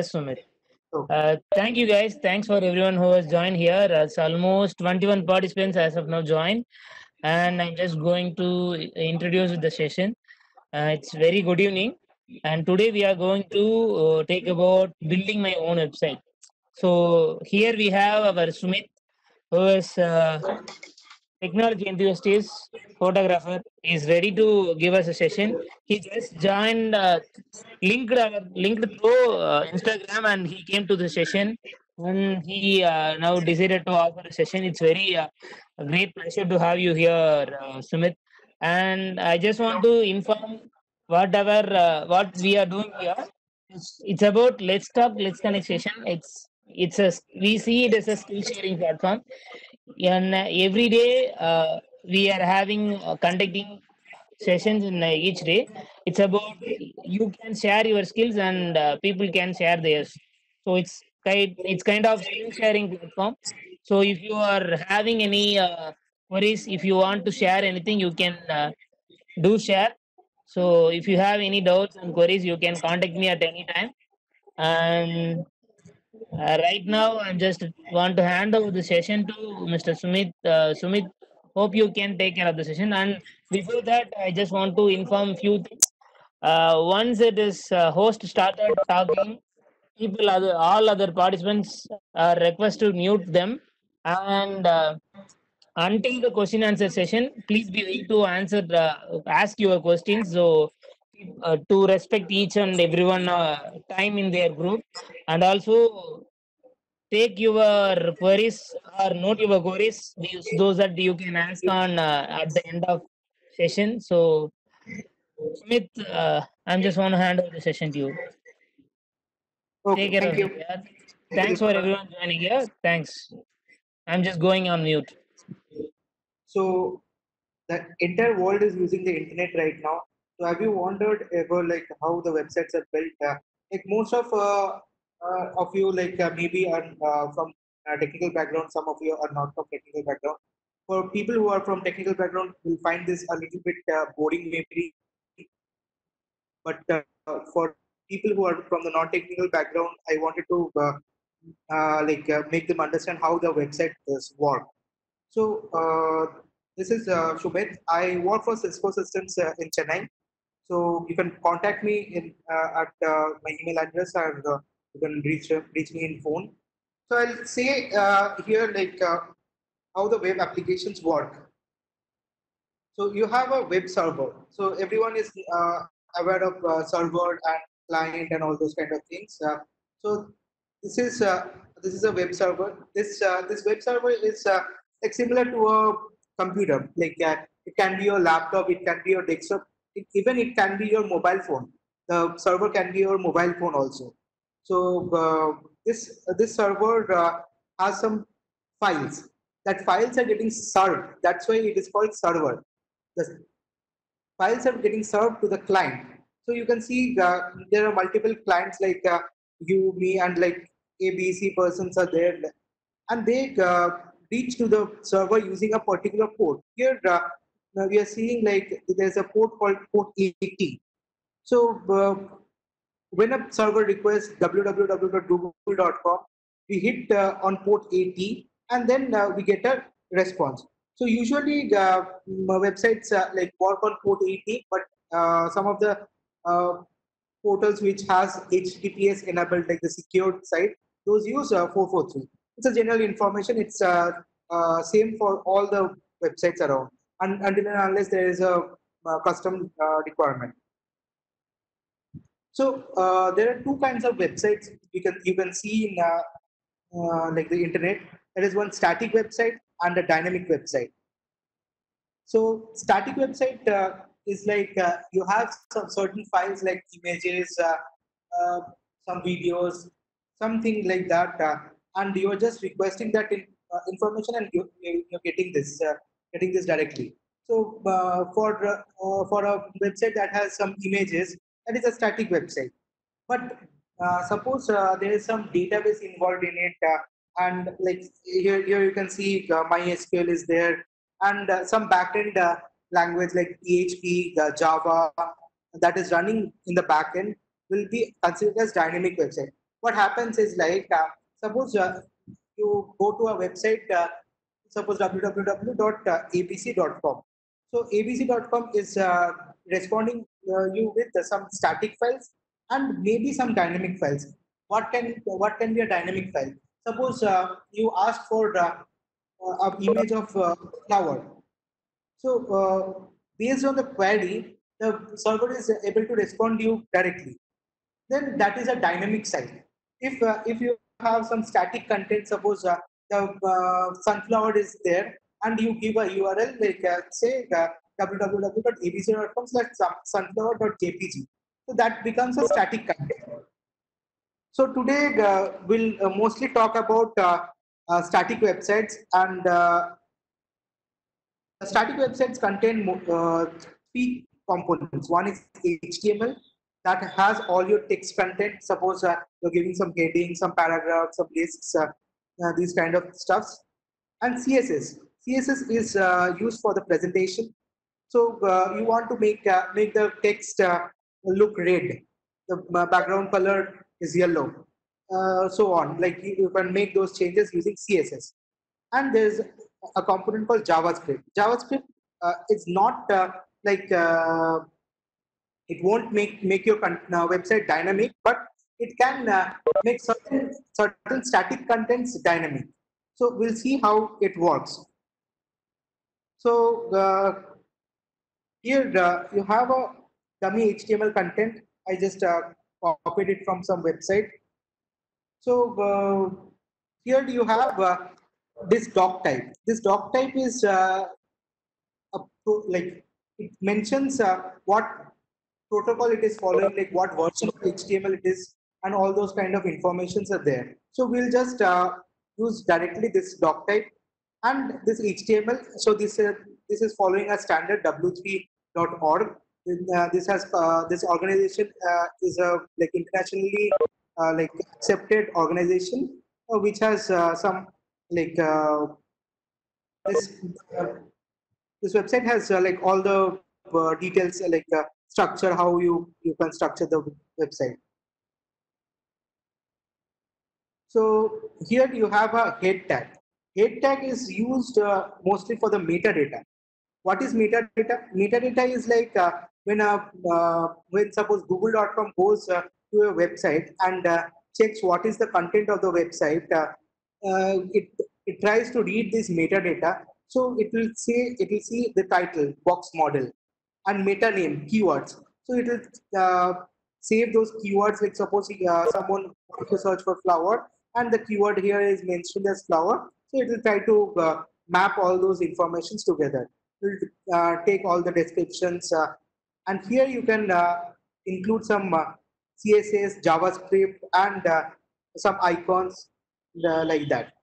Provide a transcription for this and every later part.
Sumit. Okay. Thank you guys. Thanks for everyone who has joined here. It's almost 21 participants as of now joined, and I'm just going to introduce the session. It's very good evening, and today we are going to take about building my own website. So here we have our Sumit, who is technology enthusiast, photographer, is ready to give us a session. He just joined, linked through Instagram, and he came to the session. And he now decided to offer a session. It's very a great pleasure to have you here, Sumit. And I just want to inform what we are doing here. It's about Let's Talk, Let's Connect session. It's a we see it as a skill sharing platform, and every day we are having conducting sessions in each day. It's about you can share your skills, and people can share theirs. So it's kind of skill sharing platform. So if you are having any queries, if you want to share anything, you can do share. So if you have any doubts and queries, you can contact me at any time. And right now, I just want to hand over the session to Mr. Sumit. Sumit, hope you can take care of the session. And before that, I just want to inform few things. Once it is host started talking, all other participants are requested to mute them. And until the question answer session, please be ready to ask your questions. So to respect each and everyone time in their group, and also take your queries or note your queries, those that you can ask on at the end of session. So Smith, I'm just want to hand over the session to you. Take Okay. care Thank of you. it. Yeah. Thank you. Thanks for everyone joining here. Thanks. I'm just going on mute. So the entire world is using the internet right now. So have you wondered ever like how the websites are built? Like most of you like maybe are from a technical background. Some of you are not from technical background. For people who are from technical background, will find this a little bit boring maybe. But for people who are from the non-technical background, I wanted to make them understand how the website does work. So this is Shubhet. I work for Cisco Systems in Chennai. So you can contact me at my email address, or you can reach me in phone. So I'll say here how the web applications work. So you have a web server. So everyone is aware of server and client and all those kind of things. So this is uh, this is a web server. This web server is like similar to a computer. It can be your laptop, it can be your desktop, even it can be your mobile phone. The server can be your mobile phone also. So this server has some files. That files are getting served. That's why it is called server. The files are getting served to the client. So you can see there are multiple clients like you, me, and like ABC persons are there, and they reach to the server using a particular port. Here now we are seeing like there's a port called port 80. So when a server requests www.google.com, we hit on port 80, and then we get a response. So usually websites like work on port 80, but some of the uh, portals which has HTTPS enabled, like the secured site, those use 443. It's a general information. It's same for all the websites around, until and unless there is a custom requirement. So there are two kinds of websites you can see in like the internet. There is one static website and a dynamic website. So static website is like you have some certain files like images, uh, some videos, something like that, and you are just requesting that information, and you're getting this directly. So for a website that has some images, that is a static website. But suppose there is some database involved in it, and like here you can see MySQL is there, and some backend language like PHP, Java that is running in the backend will be considered as dynamic website. what happens is like suppose you go to a website, suppose www.abc.com. So abc.com is responding you with some static files and maybe some dynamic files. What can be a dynamic file? Suppose you ask for an image of flower. So based on the query, the server is able to respond to you directly. Then that is a dynamic site. If you have some static content, suppose the sunflower is there, and you give a URL like say www.abc.com/sunflower.jpg. So that becomes a static content. So today we'll mostly talk about static websites, and static websites contain three components. One is HTML that has all your text content. Suppose you're giving some heading, some paragraphs, some lists, these kind of stuffs. And CSS. CSS is used for the presentation. So you want to make the text look red. The background color is yellow. So on. Like you can make those changes using CSS. And there's a component called JavaScript. JavaScript is not like it won't make your website dynamic, but it can make certain static contents dynamic. So we'll see how it works. So here you have a dummy HTML content. I just copied it from some website. So here you have this doc type. This doc type is like it mentions what protocol it is following, like what version of HTML it is, and all those kind of informations are there. So we'll just use directly this doc type and this HTML. So this is following a standard w3.org. This organization is a like internationally like accepted organization which has some like this this website has like all the details like structure, how you can structure the website. So here you have a head tag. Head tag is used mostly for the metadata. What is metadata? Metadata is like when suppose google.com goes to a website and checks what is the content of the website, it tries to read this metadata. So it will see the title, box model, and meta name, keywords. So it will save those keywords. Like suppose someone wants to search for flower, and the keyword here is mentioned as flower. So it will try to map all those informations together. It will take all the descriptions, and here you can include some CSS, JavaScript, and some icons like that.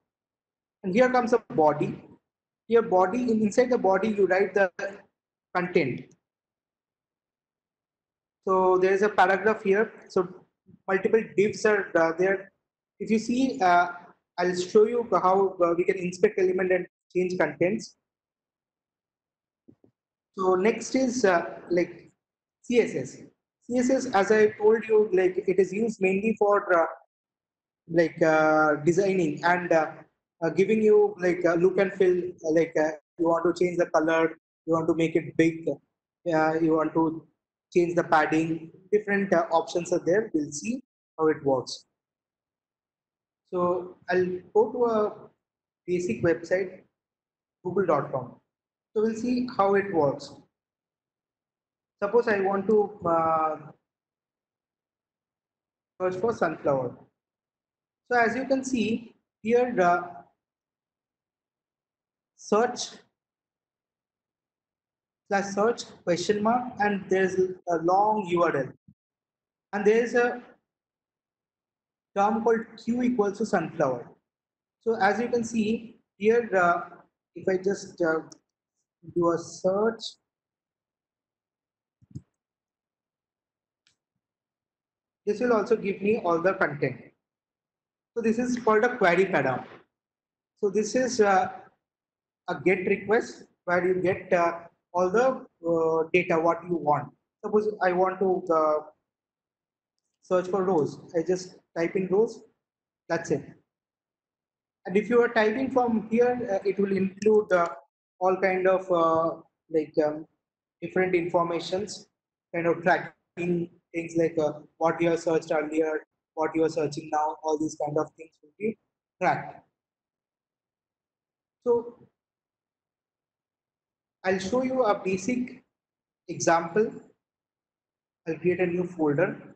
And here comes a body. Here body, inside the body you write the content. So there is a paragraph here. So multiple divs are there. If you see, I'll show you how we can inspect element and change contents. So next is like CSS. CSS, as I told you, like it is used mainly for like designing and giving you like a look and feel. Like you want to change the color, you want to make it big, you want to change the padding. Different options are there. We'll see how it works. So I'll go to a basic website, google.com. So we'll see how it works. Suppose I want to search for sunflower. So as you can see here, search /search question mark, and there's a long URL, and there is a term called q equals to sunflower. So as you can see here, if I just do a search, this will also give me all the content. So this is called a query pattern. So this is a GET request where you get all the data what you want. Suppose I want to search for rows. I just type in rows, that's it. And if you are typing from here, it will include all kind of like different informations, kind of tracking things like what you have searched earlier, what you are searching now, all these kind of things will be tracked. So I'll show you a basic example. I'll create a new folder.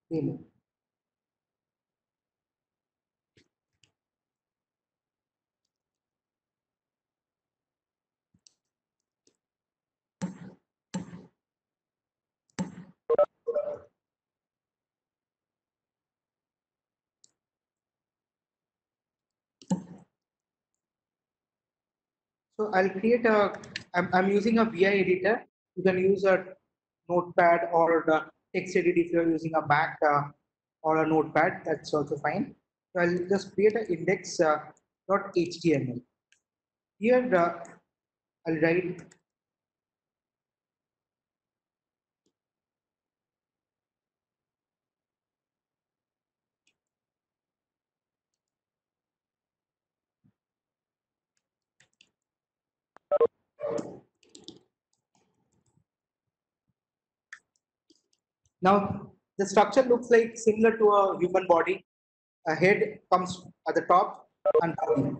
Name it. So I'll create a, I'm using a VI editor. You can use a notepad or the text edit if you're using a Mac or a notepad, that's also fine. So I'll just create an index .html. Here I'll write, now the structure looks like similar to a human body. A head comes at the top and body.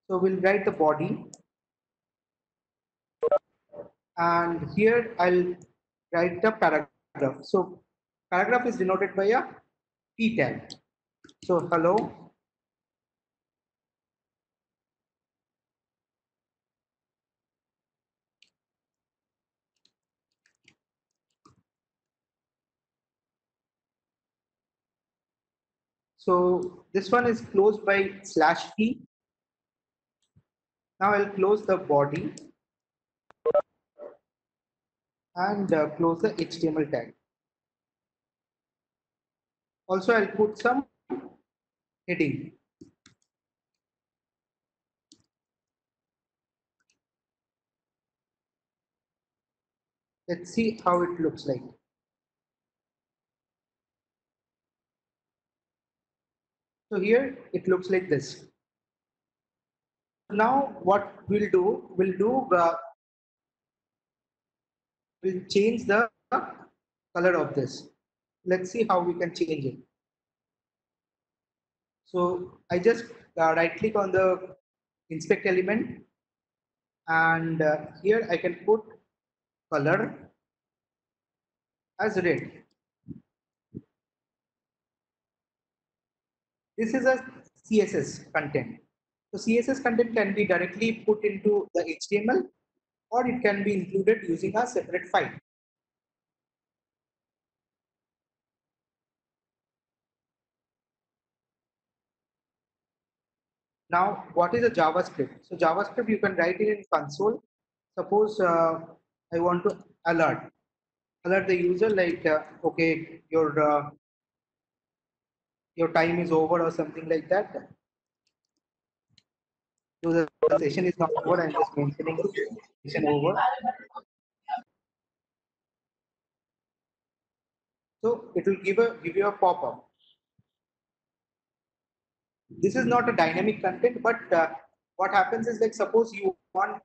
So we'll write the body, and here I'll write the paragraph. So paragraph is denoted by a P tag. So hello. So this one is closed by /p. Now I'll close the body and close the HTML tag. Also, I'll put some heading. Let's see how it looks like. So here it looks like this. Now what we'll change the color of this. Let's see how we can change it. So I just right click on the inspect element, and here I can put color as red. This is a CSS content. So CSS content can be directly put into the HTML, or it can be included using a separate file. Now, what is a JavaScript? So JavaScript you can write it in console. Suppose I want to alert the user like okay, your time is over or something like that. So the session is not over. I'm just mentioning session over. So it will give you a pop-up. This is not a dynamic content, but what happens is like suppose you want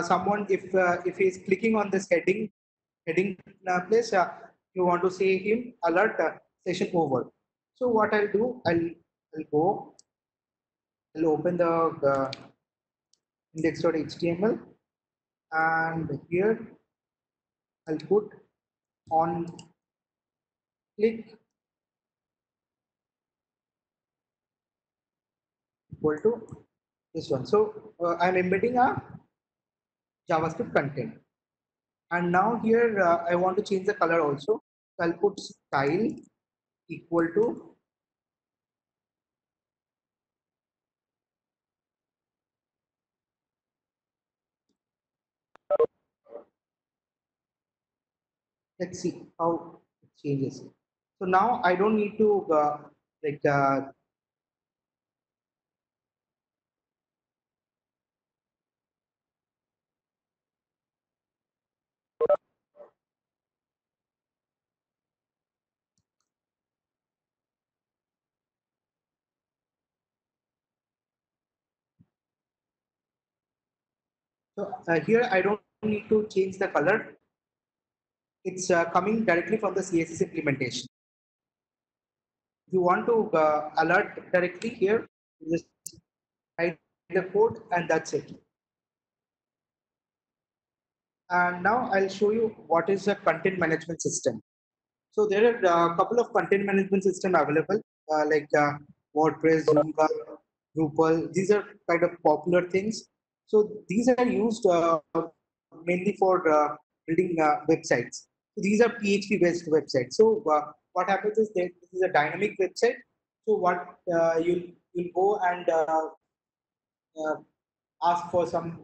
someone if he's clicking on this heading place, you want to say him alert session over. So what I'll do, I'll open the index.html, and here I'll put on click equal to this one. So I'm embedding a JavaScript content. And now here I want to change the color also. So I'll put style equal to Let's see how it changes. So now I don't need to like here I don't need to change the color. It's coming directly from the CSS implementation. If you want to alert directly here, you just write the code and that's it. And now I'll show you what is a content management system. So there are a couple of content management system available, like WordPress, Joomla, Drupal. These are kind of popular things. So these are used mainly for building websites. So these are PHP-based websites. So what happens is that this is a dynamic website. So what you'll go and uh, ask for some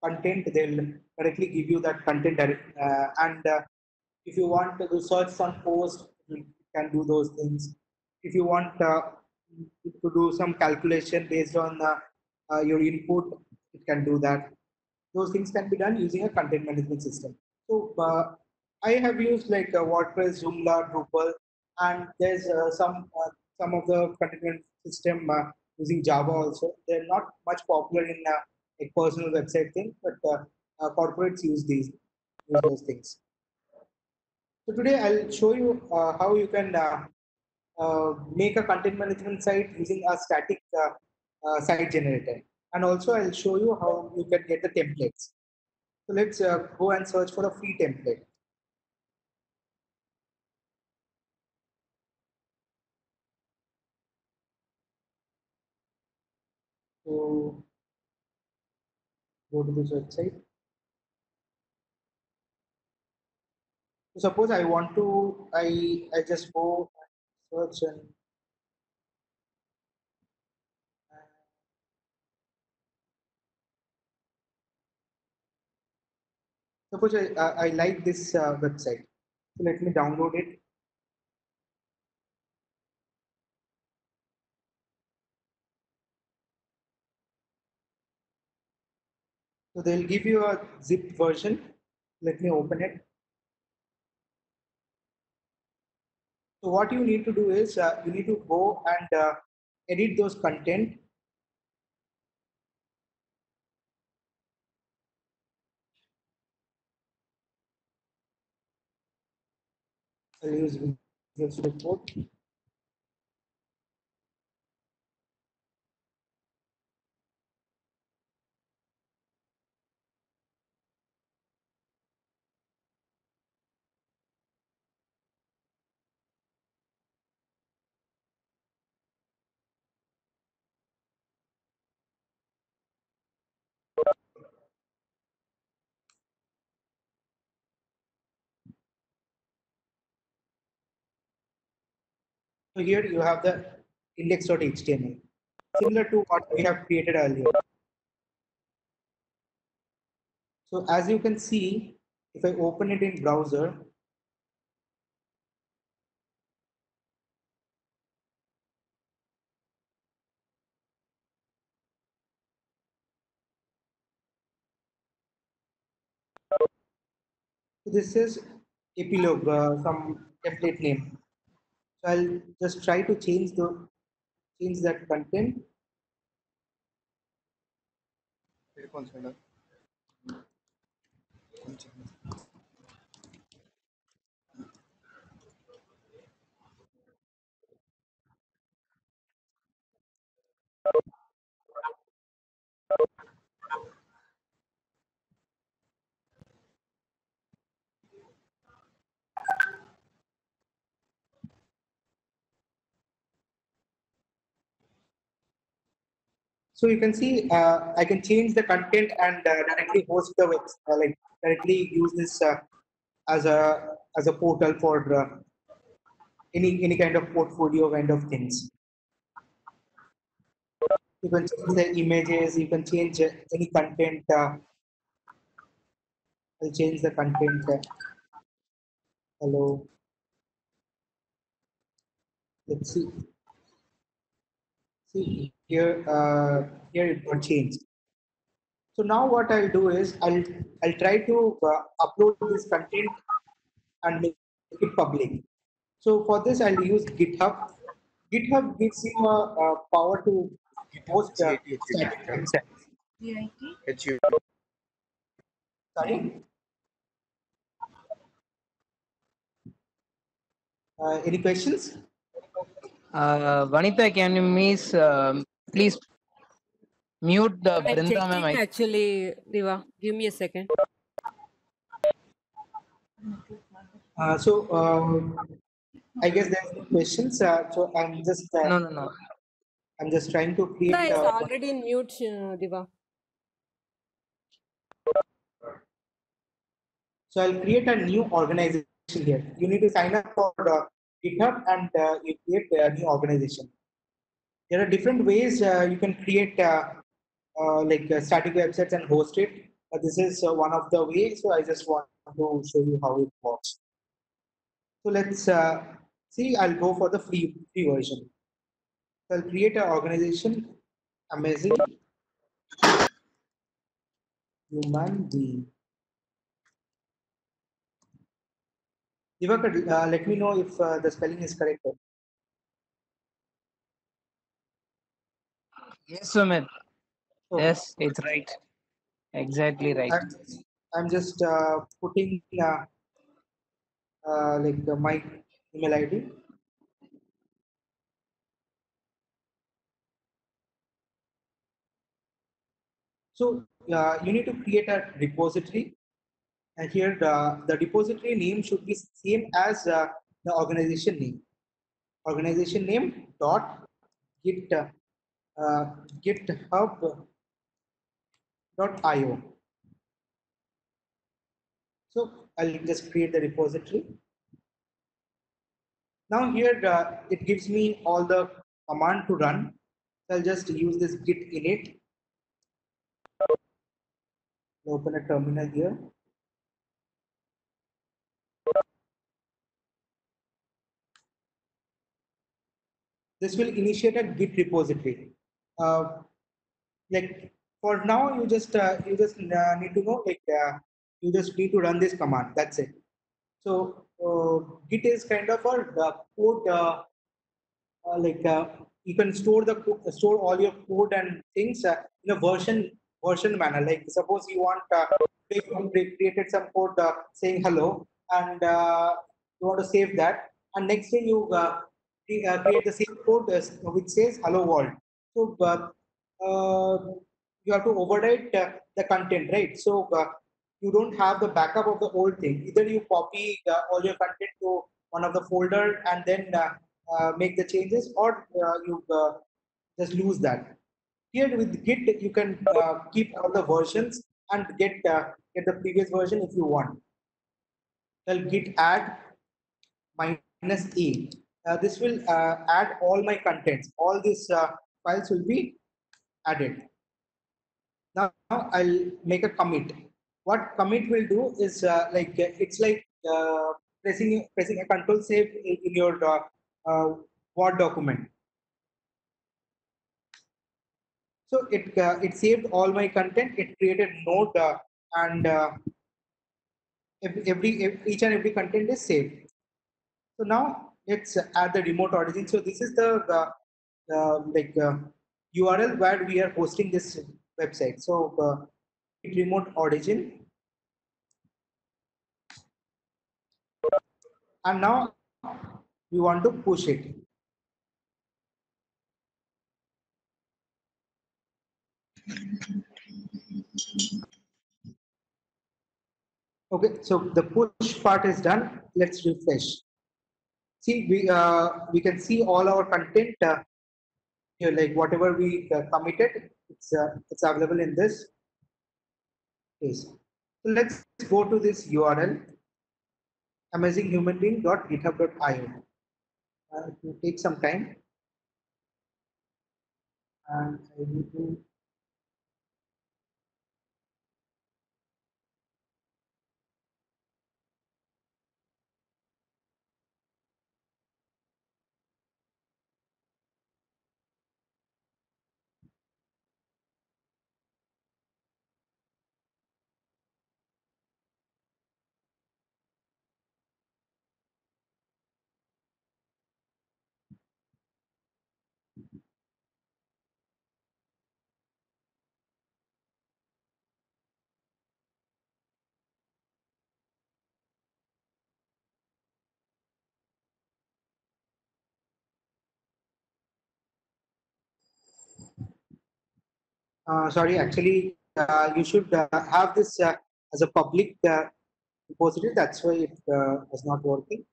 content, they'll directly give you that content and if you want to search some post, you can do those things. If you want to do some calculation based on your input, it can do that. Those things can be done using a content management system. So I have used like WordPress, Joomla, Drupal, and there's some of the content management system using Java also. They're not much popular in a personal website thing, but corporates use those things. So today I'll show you how you can make a content management site using a static site generator. And also I'll show you how you can get the templates. So let's go and search for a free template. So go to this website. So suppose I want to, I just go and search and suppose I like this website. So let me download it. So they'll give you a zip version. Let me open it. So what you need to do is you need to go and edit those content. I'll use Visual Studio Code. So here you have the index.html, similar to what we have created earlier. So as you can see, if I open it in browser, so this is epilogue, some template name. So I'll just try to change that content. So you can see I can change the content and directly host the web, like directly use this as a portal for any kind of portfolio kind of things. You can change the images. You can change any content. I'll change the content. Hello. Let's see. See here. Here it got changed. So now what I'll do is I'll try to upload this content and make it public. So for this I'll use GitHub. GitHub gives you a power to GitHub, host GitHub, static websites. HU. Sorry. Any questions? Vanita, can you please mute the I'm Brinda ma'am? checking actually, Diva. Give me a second. I guess there's no questions. So No. I'm just trying to Diva create. is already in mute, Diva. So I'll create a new organization here. You need to sign up for GitHub and you create a new organization. There are different ways you can create static websites and host it. This is one of the ways. So I just want to show you how it works. So let's see. I'll go for the free version. So I'll create an organization. Amazing human being. Divakar, let me know if the spelling is correct. Yes, Sumit. So Yes, it's right. Exactly right. I'm just putting my email ID. So you need to create a repository, and here the repository name should be same as the organization name. Organization name dot git github.io. So I'll just create the repository. Now here it gives me all the command to run. So I'll just use this git init. Open a terminal here. This will initiate a git repository. Uh, like for now, you just need to know you just need to run this command. That's it. So git is kind of a code you can store all your code and things in a version manner. Like suppose you want created some code saying hello, and you want to save that, and next day you create the same code which says hello world. So uh, you have to overwrite the content, right? So you don't have the backup of the old thing. Either you copy all your content to one of the folder and then make the changes, or you just lose that. Here with Git, you can keep all the versions and get the previous version if you want. Well, Git add minus A. This will add all my contents. All these files will be added. Now I'll make a commit. What commit will do is it's like pressing a control save in your uh, Word document. So it saved all my content. It created node and each and every content is saved. So now let's add the remote origin. So this is the URL where we are hosting this website. So remote origin, and now we want to push it. Okay, so the push part is done. Let's refresh. See, we can see all our content here, like whatever we committed, it's available in this case. So let's go to this URL, amazinghumanbeing.github.io. It will take some time, and I need to. Sorry, actually, you should have this as a public repository. That's why it was not working.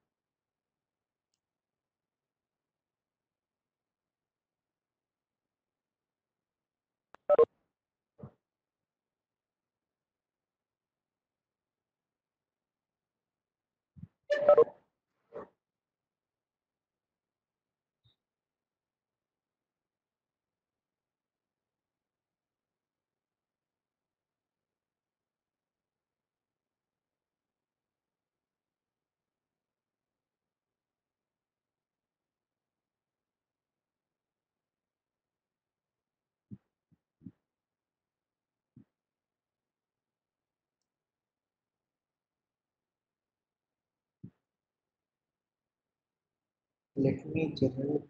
Let me generate.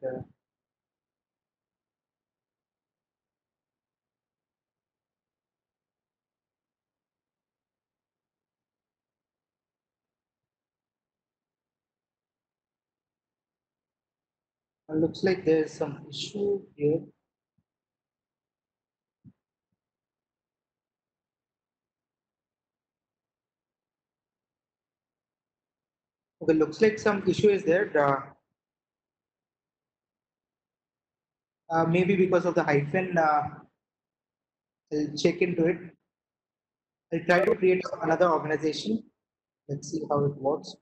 Looks like there's some issue here. Okay, looks like some issue is there. Maybe because of the hyphen. I'll check into it. I'll try to create another organization. Let's see how it works.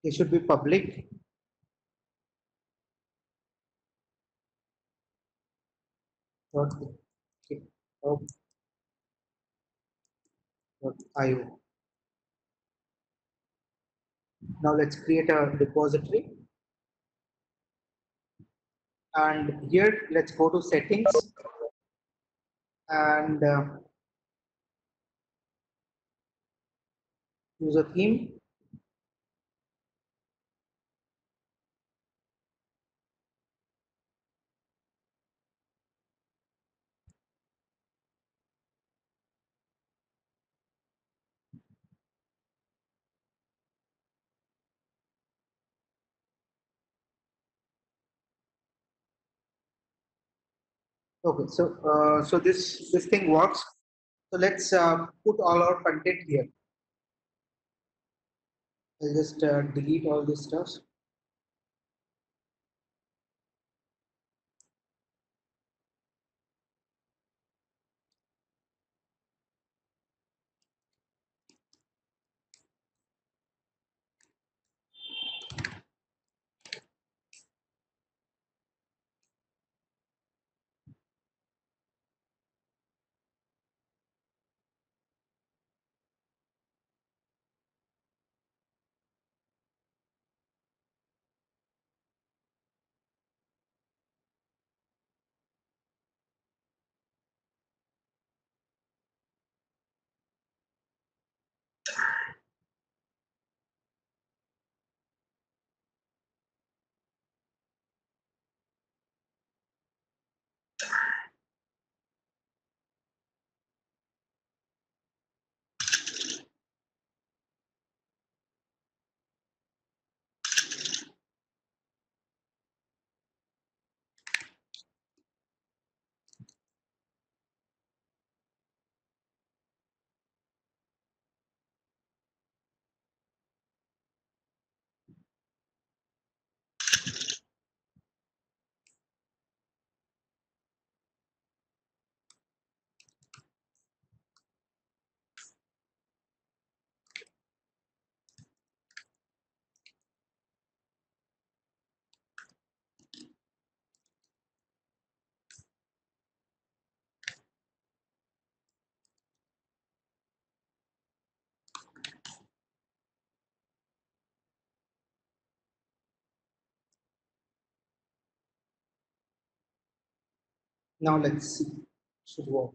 It should be public. Dot, io. Now let's create a repository. And here, let's go to settings and use a theme. Okay, so this thing works. So let's put all our content here. I'll just delete all this stuff. Now let's see. Should work.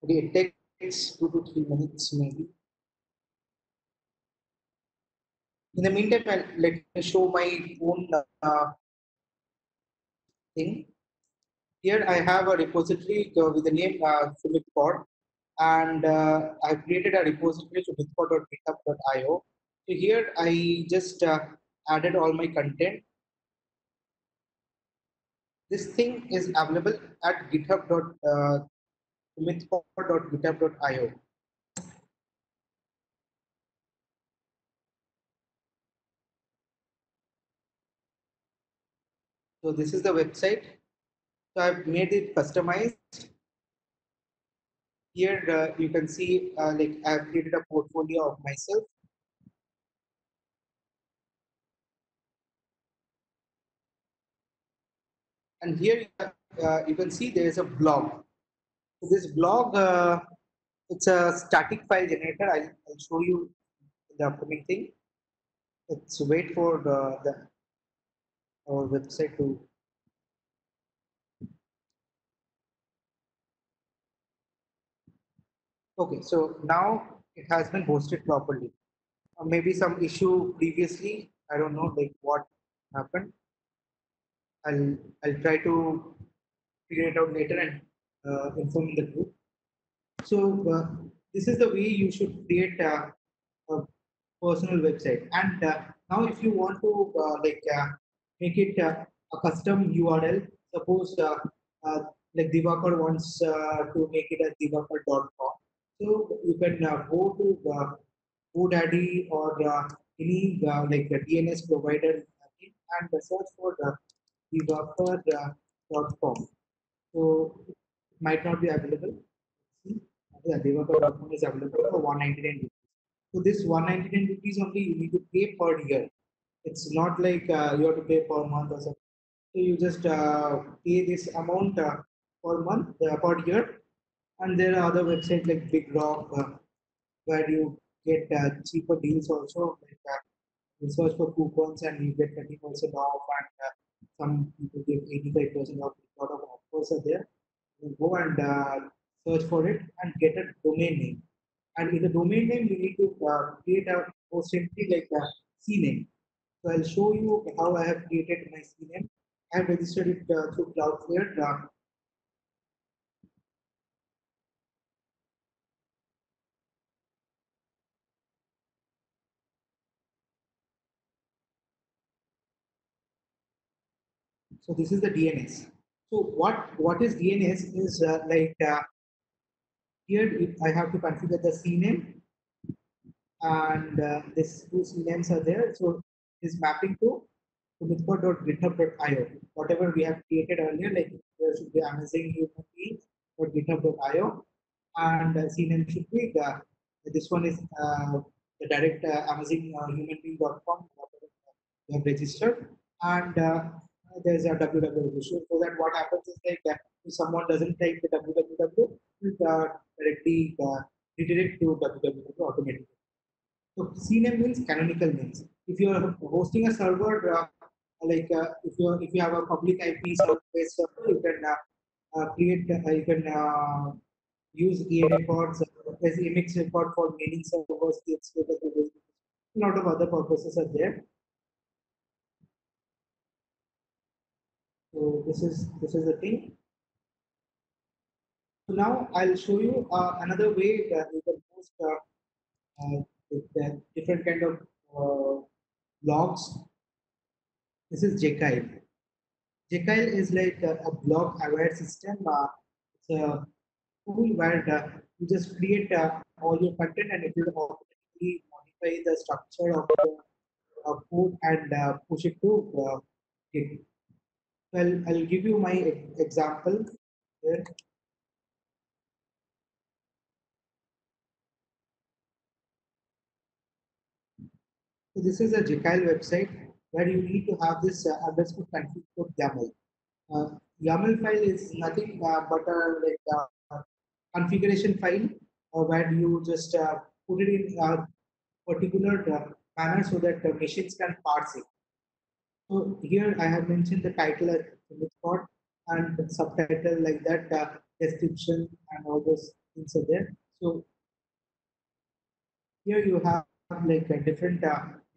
Okay, it takes 2 to 3 minutes maybe. In the meantime, let me show my own thing. Here I have a repository with the name Sumithpod, and I've created a repository sumithpod.github.io. So here I just added all my content. This thing is available at github.sumithpod.github.io. So this is the website. So I've made it customized. Here you can see like I've created a portfolio of myself. And here you can see there is a blog. So this blog, it's a static file generator. I'll show you the upcoming thing. Let's wait for our website to. Okay, so now it has been hosted properly. Maybe some issue previously. I don't know like what happened. I'll try to figure it out later and inform the group. So this is the way you should create a personal website. And now, if you want to make it a custom URL, suppose like Divakar wants to make it as divakar.com. So you can go to GoDaddy or any like the DNS provider and search for divakar.com. So it might not be available. See, yeah, Devaka.com is available for 199 rupees. So this 199 rupees only you need to pay per year. It's not like you have to pay per month or something. So you just pay this amount per month, per year. And there are other websites like Big Rock where you get cheaper deals also. Like, you search for coupons and you get 30% off, and some people give 85% off. A lot of offers are there. You go and search for it and get a domain name. And in the domain name, you need to create a most simply like a CNAME. So I'll show you how I have created my CNAME. I have registered it through Cloudflare. So this is the DNS. So what is DNS is here I have to configure the CNAME, and these two CNAMEs are there. So this mapping to mithpod.github.io. Whatever we have created earlier, like there should be amazing.github.io, and CNAME should be this one is the direct amazinghumanbeing.com we have registered, and there's a www. So that what happens is like if someone doesn't type the www, it directly redirect to www automatically. So CNAME means canonical names. If you are hosting a server, if you have a public IP server-based server, you can create you can use ENA pods as Emix record for mailing servers. A lot of other purposes are there. So this is the thing. So now I'll show you another way that you can host different kind of logs. This is Jekyll. Jekyll is like a block aware system. It's a tool where you just create all your content and it will automatically modify the structure of the code and push it to Git. I'll give you my example here. So this is a Jekyll website where you need to have this underscore config code YAML. YAML file is nothing but a configuration file where you just put it in a particular manner so that the machines can parse it. So here I have mentioned the title as image part and the subtitle like that, description and all those things are there. So here you have like different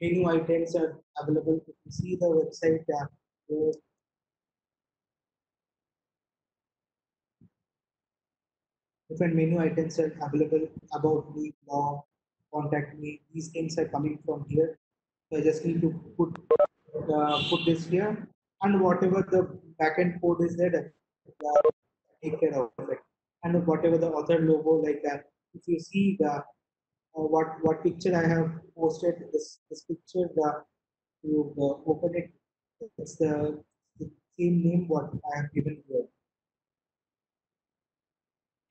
menu items are available. You can see the website where different menu items are available about me, blog, contact me. These things are coming from here. So I just need to put this here, and whatever the backend code is there, take care of it. And whatever the author logo like that, if you see the what picture I have posted, this picture, you open it, it's the same name what I have given here,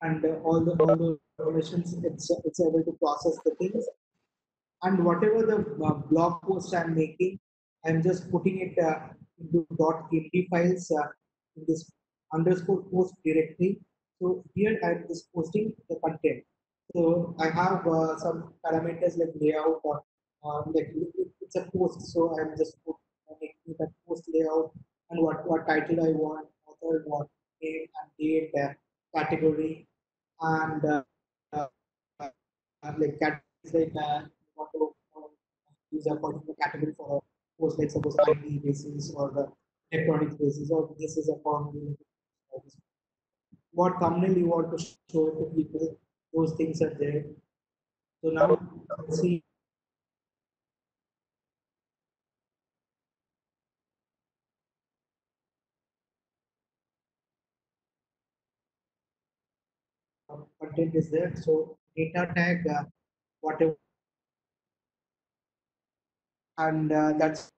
and all the informations it's able to process the things. And whatever the blog post I'm making, I'm just putting it into .md files in this underscore post directory. So here I'm just posting the content. So I have some parameters like layout or it's a post. So I'm just making that post layout and what title I want, author, what name and date, category, and uh, like categories like want to use a particular category for a post, like suppose IT basis or the electronics basis, or this is a form. What thumbnail you want to show to people, those things are there. So now let's see content is there. So data tag, whatever, and that's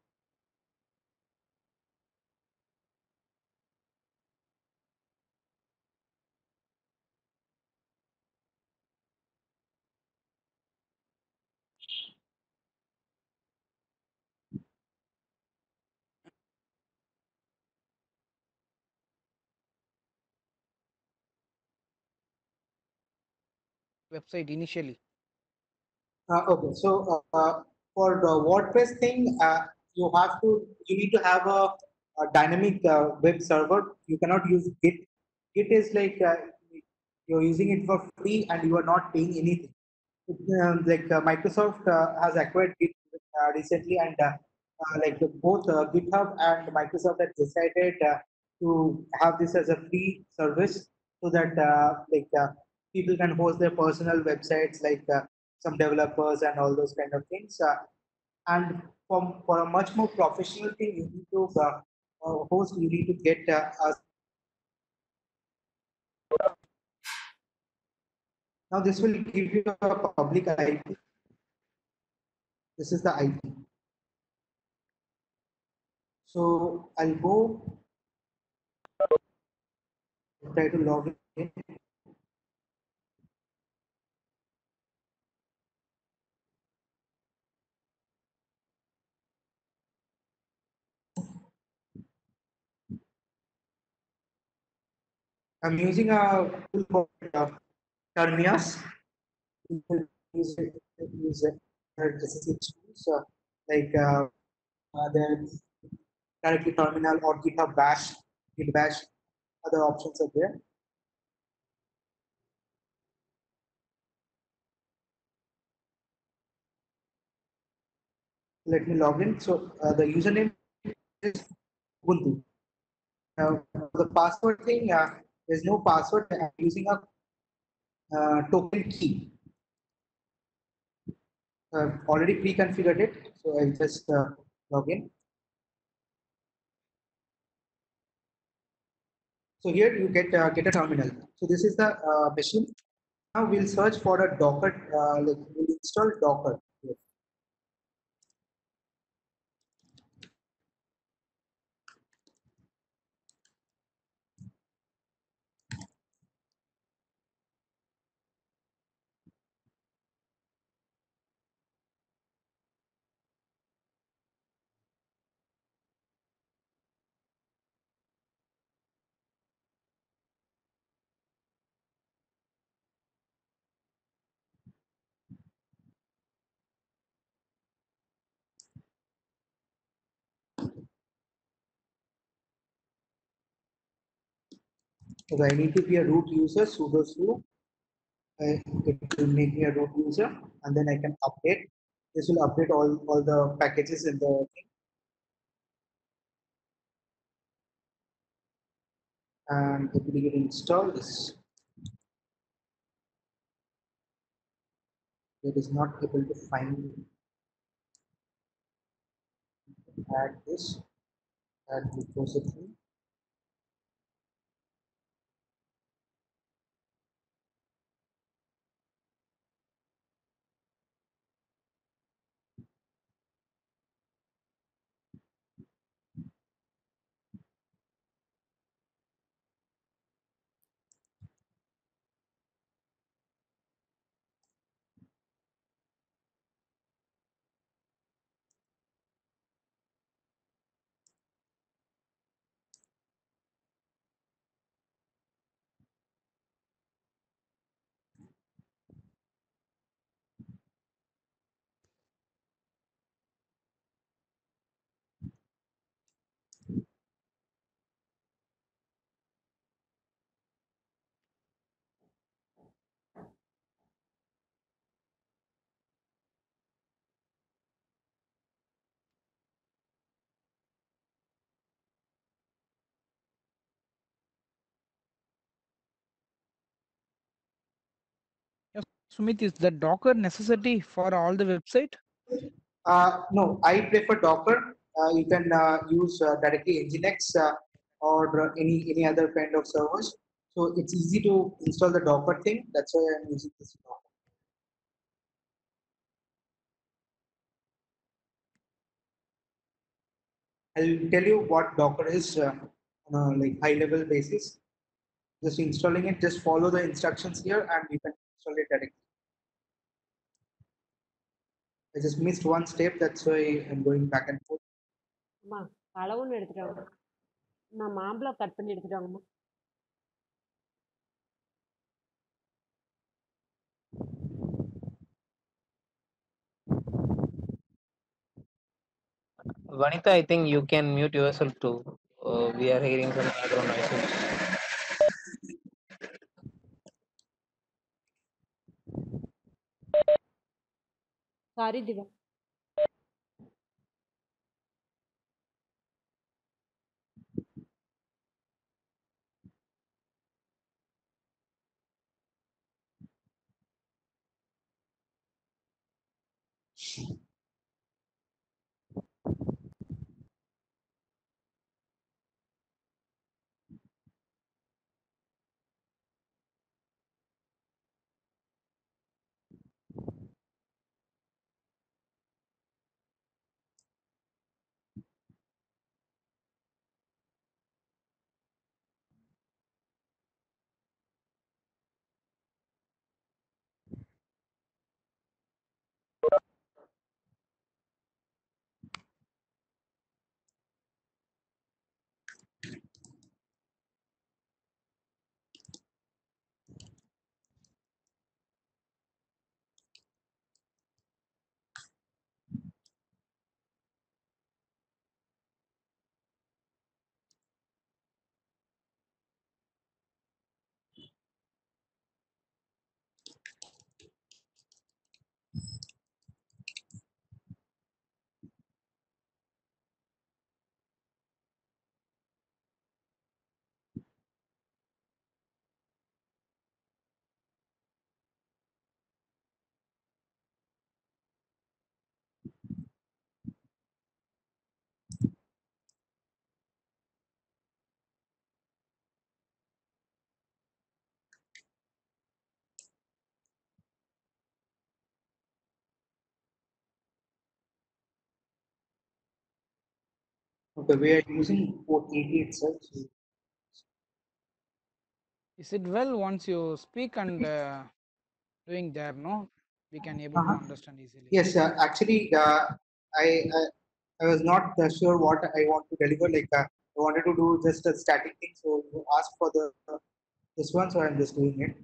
website initially. okay. So for the WordPress thing, you need to have a dynamic web server. You cannot use Git. Git is like you're using it for free and you are not paying anything. Microsoft has acquired Git recently, and like both GitHub and Microsoft have decided to have this as a free service so that people can host their personal websites, like some developers and all those kind of things. And for a much more professional thing, you need to host. You need to get now. This will give you a public IP. This is the IP. So I'll go try to log in. I'm using a tool called Termias. You can use it SSH tools like the directly terminal or GitHub Bash, Git Bash. Other options are there. Let me log in. So the username is Ubuntu. The password thing, there's no password. I'm using a token key. Already pre-configured it, so I'll just log in. So here you get a terminal. So this is the machine. Now we'll search for a Docker. We'll install Docker. Here. So I need to be a root user, sudo su. It will make me a root user, and then I can update. This will update all the packages in the thing. And it will get installed. This it is not able to find add this add repository. Yes, Sumit, is the Docker necessity for all the website? No, I prefer Docker. You can use directly Nginx or any other kind of servers. So it's easy to install the Docker thing. That's why I'm using this Docker. I'll tell you what Docker is on a like high level basis. Just installing it, just follow the instructions here and you can install it directly. I just missed one step, that's why I'm going back and forth. அம்மா அளவுன்னு எடுத்துட்டாங்க நான் மாம்பழம் cut பண்ணி எடுத்துட்டாங்கம்மா Vanita, I think you can mute yourself too. We are hearing some background noises. Sorry Diva Okay, we are using port 80 itself. So Is it well once you speak and doing there, no? We can able to uh-huh. understand easily. Yes, actually, I was not sure what I want to deliver. Like I wanted to do just a static thing, so you asked for the this one, so I'm just doing it.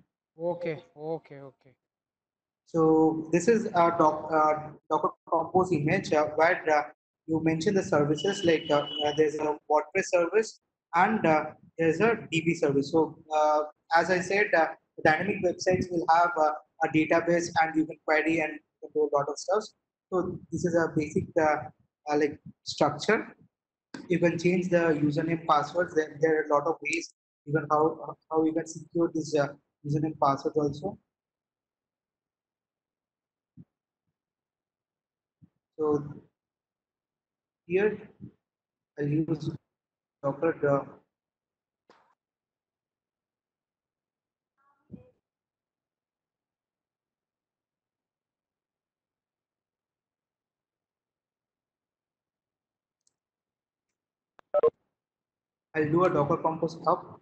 Okay, okay, okay. So this is a Docker Compose image where you mention the services like there's a WordPress service, and there's a DB service. So as I said, dynamic websites will have a database, and you can query and you can do a lot of stuff. So this is a basic like structure. You can change the username passwords. There are a lot of ways even how you can secure this username password also. So here I'll use Docker. I'll do a Docker Compose up.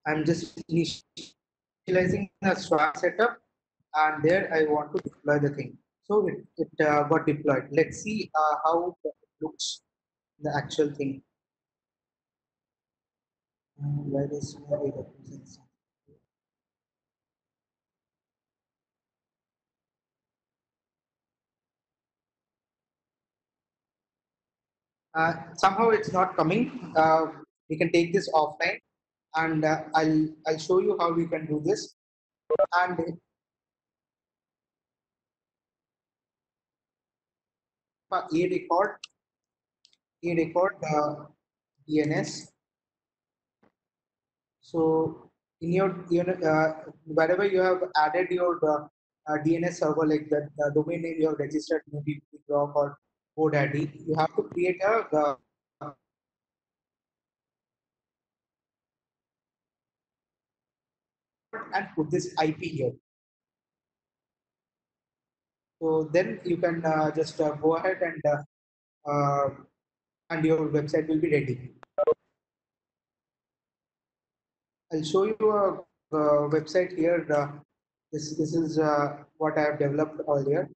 I'm just initializing the Swarm setup, and there I want to deploy the thing. So it got deployed. Let's see how it looks, the actual thing. Where is my AWS? Somehow it's not coming. We can take this offline, and I'll show you how we can do this. And a record DNS. So in your wherever you have added your DNS server, like the domain name you have registered, maybe Block or GoDaddy, you have to create a and put this IP here. So then you can just go ahead and your website will be ready. I'll show you a website here. This is what I have developed earlier.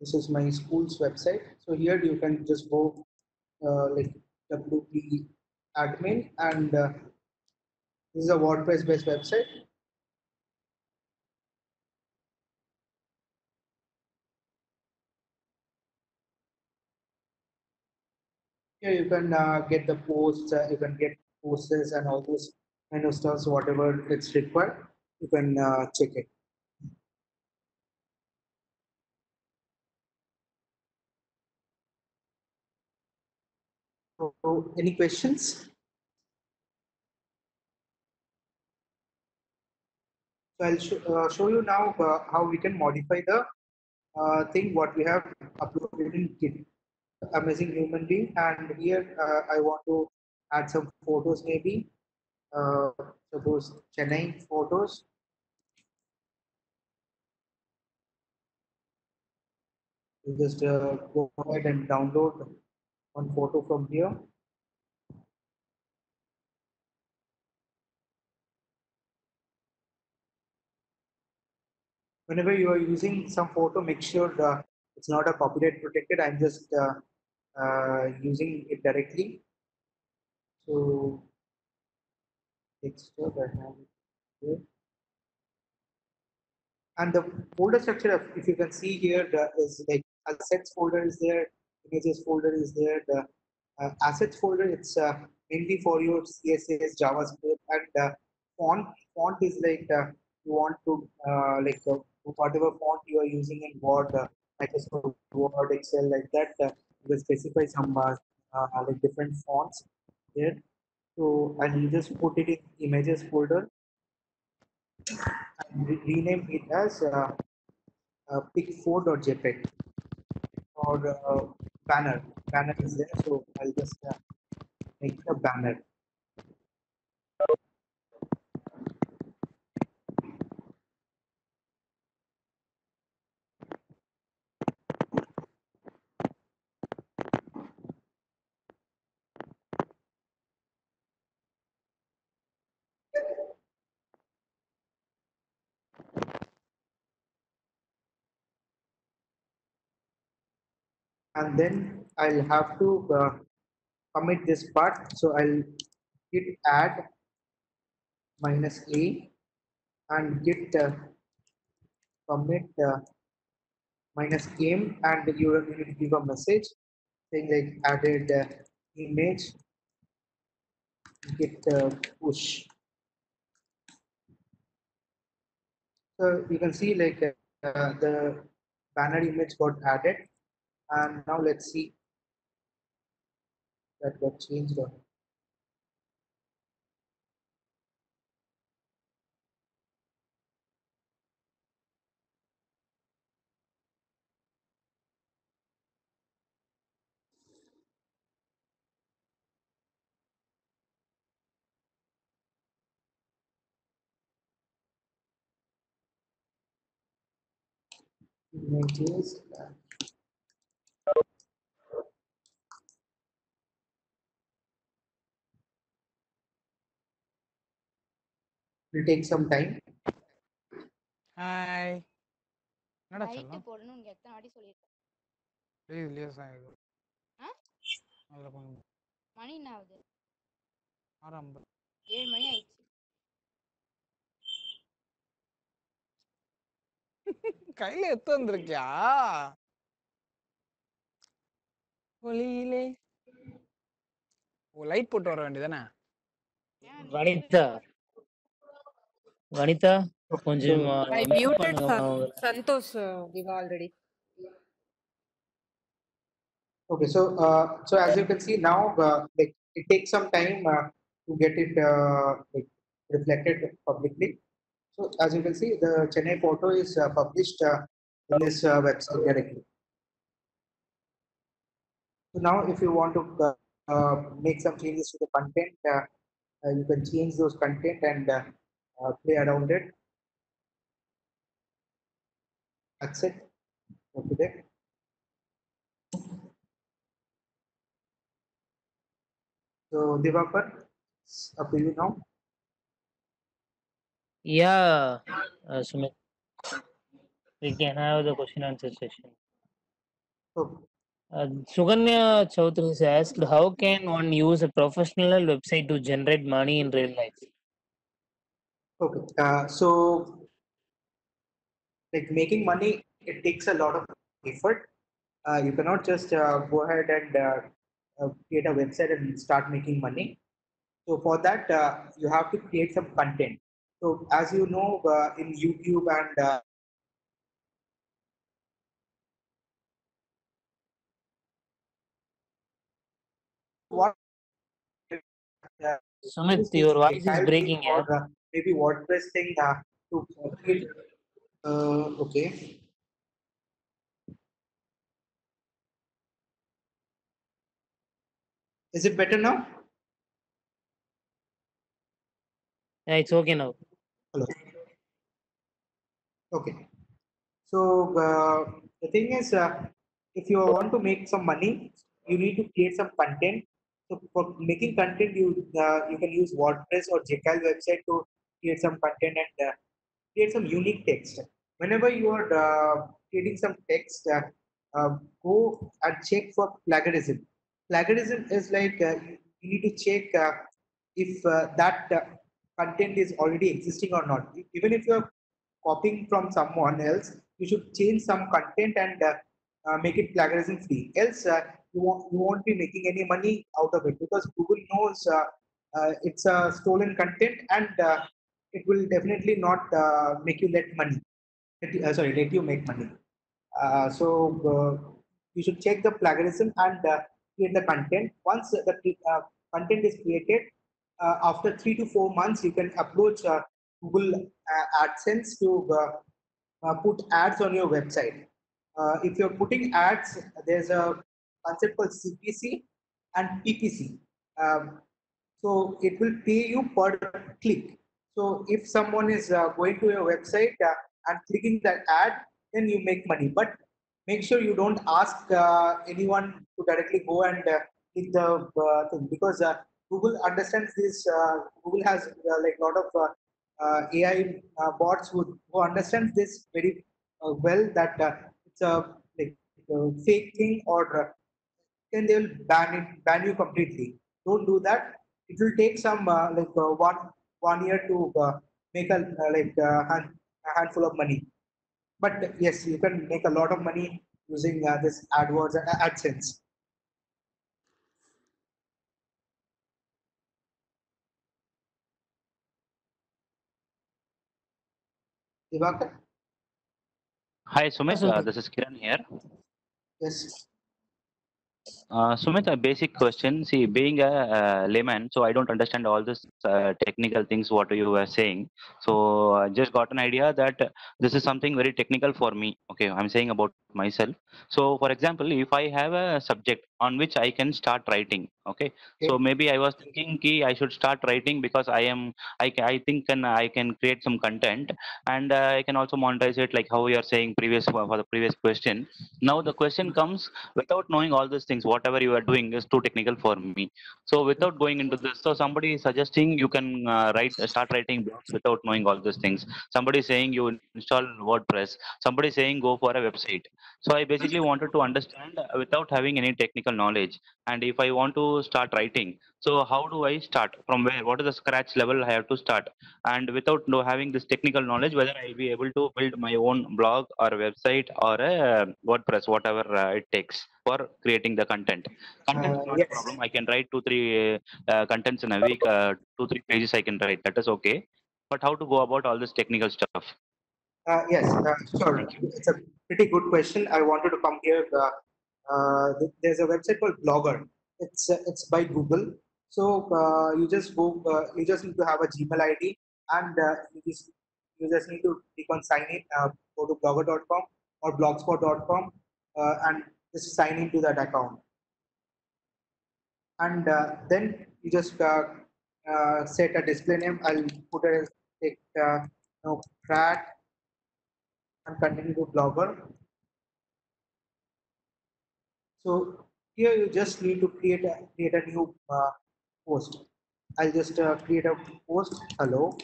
This is my school's website. So here you can just go like WP admin, and this is a WordPress based website. Here you can get the posts, you can get posters and all those kind of stuff. So whatever it's required, you can check it. So any questions? So I'll show you now how we can modify the thing what we have uploaded in Git. Amazing human being, and here I want to add some photos maybe. Suppose Chennai photos. You just go ahead and download one photo from here. Whenever you are using some photo, make sure it's not a copyright protected. I'm just using it directly. So texture that I have here. And the folder structure, if you can see here, is like assets folder is there, images folder is there, the assets folder, it's mainly for your CSS, JavaScript, and font is like you want to whatever font you are using in Word, Microsoft Word, Excel, like that, you will specify some like different fonts here. So and you just put it in images folder and rename it as pic4.jpg or banner. Banner is there, so I'll just make a banner. and then I'll have to commit this part. So I'll git add minus a and git commit minus game, and you will need to give a message saying like added image git push. So you can see like the banner image got added, and now let's see that got changed. Images. Will take some time. Hi என்னடா light சொல்லலாம் போடணும் உனக்கு எத்தனை வாட்டி சொல்லியிருக்கேன். Please lace ஆகிடும் ஆ? அதில் கொஞ்சம் மணி என்ன ஆகுது? 6:50 7 மணி ஆயிடுச்சு. கையில எடுத்து வந்திருக்கியா ஒளியிலே லைட் போட்டு வர வேண்டியதானே ஏன் நீ Vanitha, Vanitha, கொஞ்சம் I mute muted பண்ணுங்கம்மா அவங்கள. Santosh Diva already. Okay, so as you can see now, like it takes some time to get it like reflected publicly. So as you can see, the Chennai photo is published in this website directly. So now, if you want to make some changes to the content, you can change those content and play around it. That's it for today. So Divakar, it's up to you now. Yeah, Sumit, we can have the question answer session. So, Suganya Chaudhary has asked, how can one use a professional website to generate money in real life? okay, so like making money, it takes a lot of effort. You cannot just go ahead and create a website and start making money. So for that, you have to create some content. So as you know, in YouTube and what Sumit, use your this voice is tile thing breaking or here. maybe WordPress thing to create. Okay, is it better now? Yeah, it's okay now. Hello. Okay. So the thing is, if you want to make some money, you need to create some content. So for making content, you can use WordPress or Jekyll website to create some content and create some unique text. Whenever you are creating some text, go and check for plagiarism. Plagiarism is like you need to check if that content is already existing or not. Even if you are copying from someone else, you should change some content and make it plagiarism free. Else, you won't be making any money out of it because Google knows it's a stolen content and it will definitely not make you let you make money. So you should check the plagiarism and create the content. Once the content is created, after 3 to 4 months, you can approach Google AdSense to put ads on your website. If you're putting ads, there's a concept called CPC and PPC. So it will pay you per click. So if someone is going to your website and clicking that ad, then you make money. But make sure you don't ask anyone to directly go and click the thing because Google understands this. Google has like a lot of AI bots who understands this very well that it's a like fake thing, or then they will ban you completely. Don't do that. It will take some one year to make a handful of money. But yes, you can make a lot of money using this AdWords and AdSense. Divakar? Hi, Sumit. Sumit. This is Kiran here. Yes. Sumit, a basic question. See, being a layman, so I don't understand all this technical things what you were saying. So I just got an idea that this is something very technical for me. Okay, I'm saying about myself. So, for example, if I have a subject on which I can start writing, okay. So Okay. maybe I was thinking ki I should start writing because I think I can create some content and I can also monetize it like how you are saying previous for the previous question. Now the question comes without knowing all these things whatever you are doing is too technical for me, so without going into this, so somebody is suggesting you can start writing blogs without knowing all these things. Somebody is saying you install WordPress, somebody is saying go for a website. So I basically wanted to understand without having any technical knowledge, and if I want to start writing, so how do I start, from where, what is the scratch level I have to start, and without having this technical knowledge whether I'll be able to build my own blog or a website or a WordPress, whatever it takes for creating the content. Content is not a Yes. problem. I can write 2 3 contents in a week, 2 3 pages I can write. That is okay. But how to go about all this technical stuff? Yes, sure. Thank you. It's a pretty good question. I wanted to come here. There's a website called Blogger. It's by Google. So you just go. You just need to have a Gmail ID, and you just need to click on sign in. Go to blogger.com or blogspot.com, and just sign into that account. And then you just set a display name. I'll put a take Pratt and continue to Blogger. So here you just need to create a new post. I'll just create a post. Hello,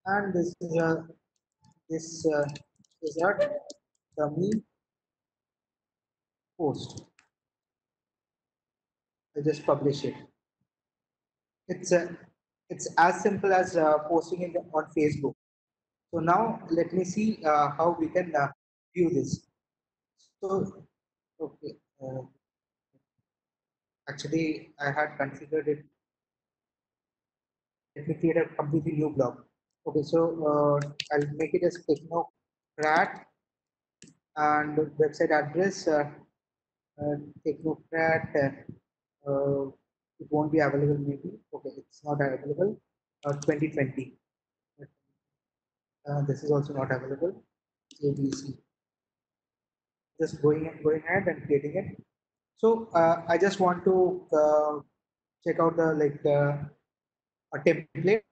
and this is a dummy post. I just publish it. It's it's as simple as posting it on Facebook. So now let me see how we can view this. So okay, actually I had configured it. Let me create a completely new blog. Okay, so I'll make it as Technocrat, and website address Technocrat. It won't be available maybe. Okay, it's not available. 2020. This is also not available. ABC. Just going ahead and creating it. So I just want to check out the a template.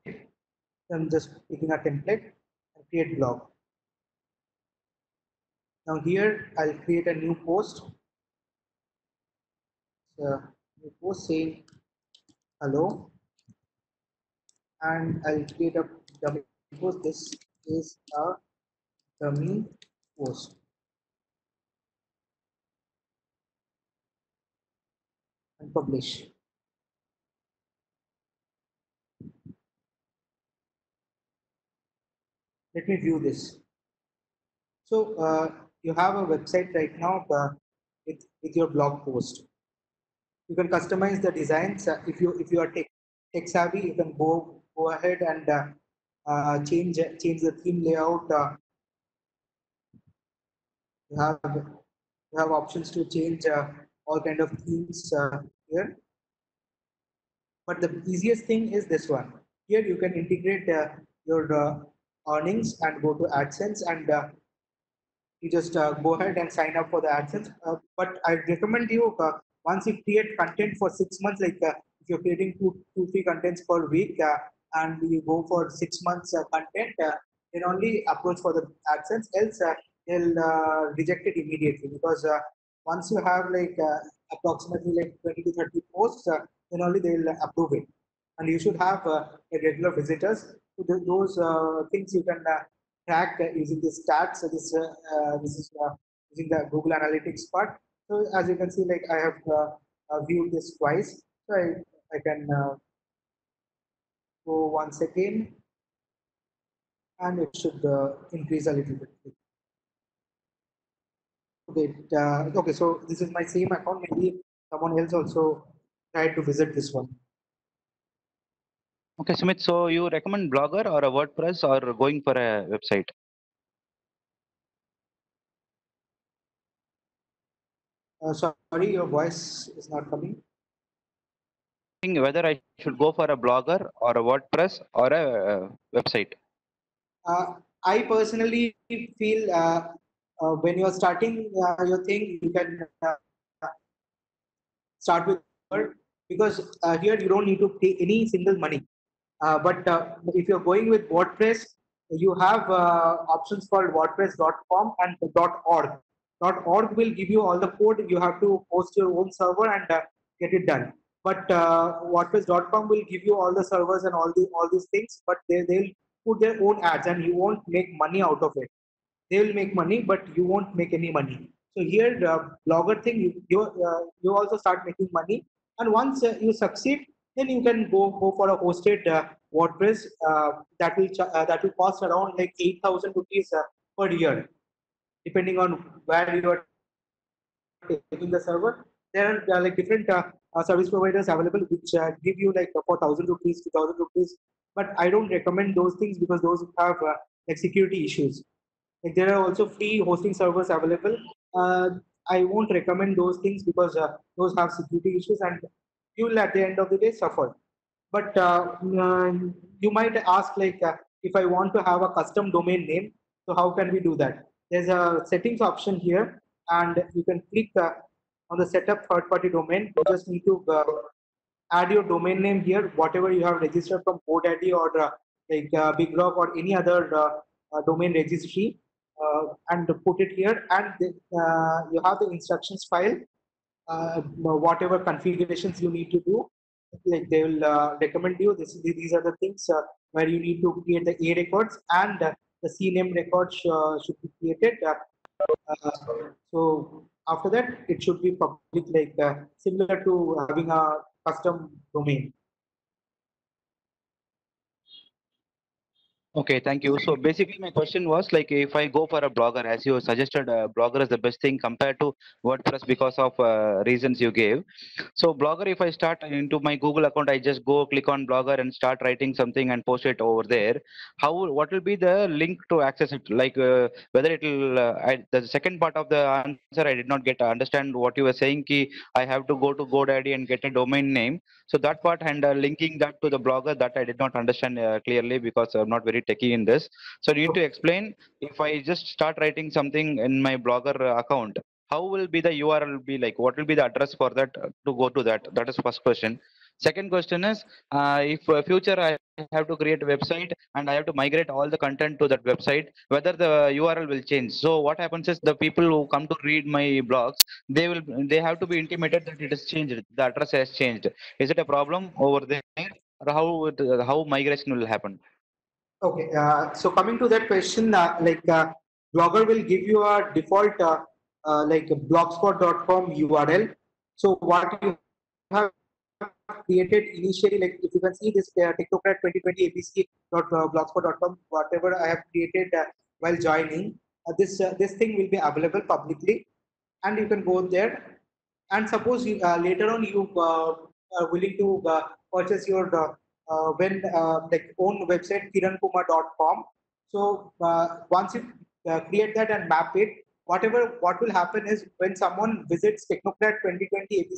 I'm just picking a template and create blog. Now here I'll create a new post. New post saying hello, and I'll create a dummy post. This is a dummy post and publish. Let me view this. So you have a website right now with your blog post. You can customize the designs. If you are tech savvy, you can go ahead and change the theme layout. You have options to change all kind of themes here. But the easiest thing is this one. Here you can integrate your earnings and go to AdSense, and you just go ahead and sign up for the AdSense. But I recommend you once you create content for 6 months, if you're creating two, three contents per week, and you go for 6 months content, then only approach for the AdSense. Else, they'll reject it immediately, because once you have approximately 20 to 30 posts, then only they'll approve it. And you should have regular visitors. So those things you can track using the stats. So this is using the Google Analytics part. So as you can see, like I have viewed this twice. So I can go once again, and it should increase a little bit. Okay, okay. So this is my same account. Maybe someone else also tried to visit this one. Okay, Sumit. So you recommend Blogger or a WordPress or going for a website? Sorry, your voice is not coming. Whether I should go for a Blogger or a WordPress or a website? I personally feel when you're starting your thing, you can start with Word, because here you don't need to pay any single money. But if you're going with WordPress, you have options called WordPress.com and .org. .org will give you all the code. You have to host your own server and get it done. But WordPress.com will give you all the servers and all these things. But they'll put their own ads, and you won't make money out of it. They will make money, but you won't make any money. So here, the blogger thing, you also start making money, and once you succeed, then you can go for a hosted WordPress that will cost around like 8,000 rupees per year, depending on where you are taking the server. There are like different service providers available which give you like 4,000 rupees, 2,000 rupees. But I don't recommend those things because those have like security issues. Like there are also free hosting servers available. I won't recommend those things because those have security issues, and you will at the end of the day suffer. But you might ask like if I want to have a custom domain name, so how can we do that? There's a settings option here, and you can click on the setup third party domain. You just need to add your domain name here, whatever you have registered from GoDaddy or BigRock or any other domain registry, and put it here. And you have the instructions file, whatever configurations you need to do. Like they will recommend you these are the things where you need to create the A records, and the CNAME records should be created. So after that, it should be public, like similar to having a custom domain. Okay, thank you. So basically, my question was like, if I go for a Blogger, as you suggested, Blogger is the best thing compared to WordPress because of reasons you gave. So Blogger, if I start into my Google account, I just go click on Blogger and start writing something and post it over there. What will be the link to access it? Like whether it will, the second part of the answer, I did not get to understand what you were saying. Ki I have to go to GoDaddy and get a domain name. So that part and linking that to the Blogger, that I did not understand clearly because I'm not very techy in this. So you need to explain, if I just start writing something in my Blogger account, how will be the URL be like? What will be the address for that to go to that? That is first question. Second question is, if future I have to create a website and I have to migrate all the content to that website, whether the URL will change. So what happens is the people who come to read my blogs, they have to be intimated that it has changed, the address has changed. Is it a problem over there, or how migration will happen? Okay, so coming to that question, Blogger will give you a default like blogspot.com URL. So what you have created initially, like if you can see this Technocrat 2020 abc.blogspot.com, whatever I have created while joining, this thing will be available publicly, and you can go there. And suppose you, later on you are willing to purchase your when like own website kirankumar.com. So once you create that and map it, what will happen is when someone visits Technocrat 2020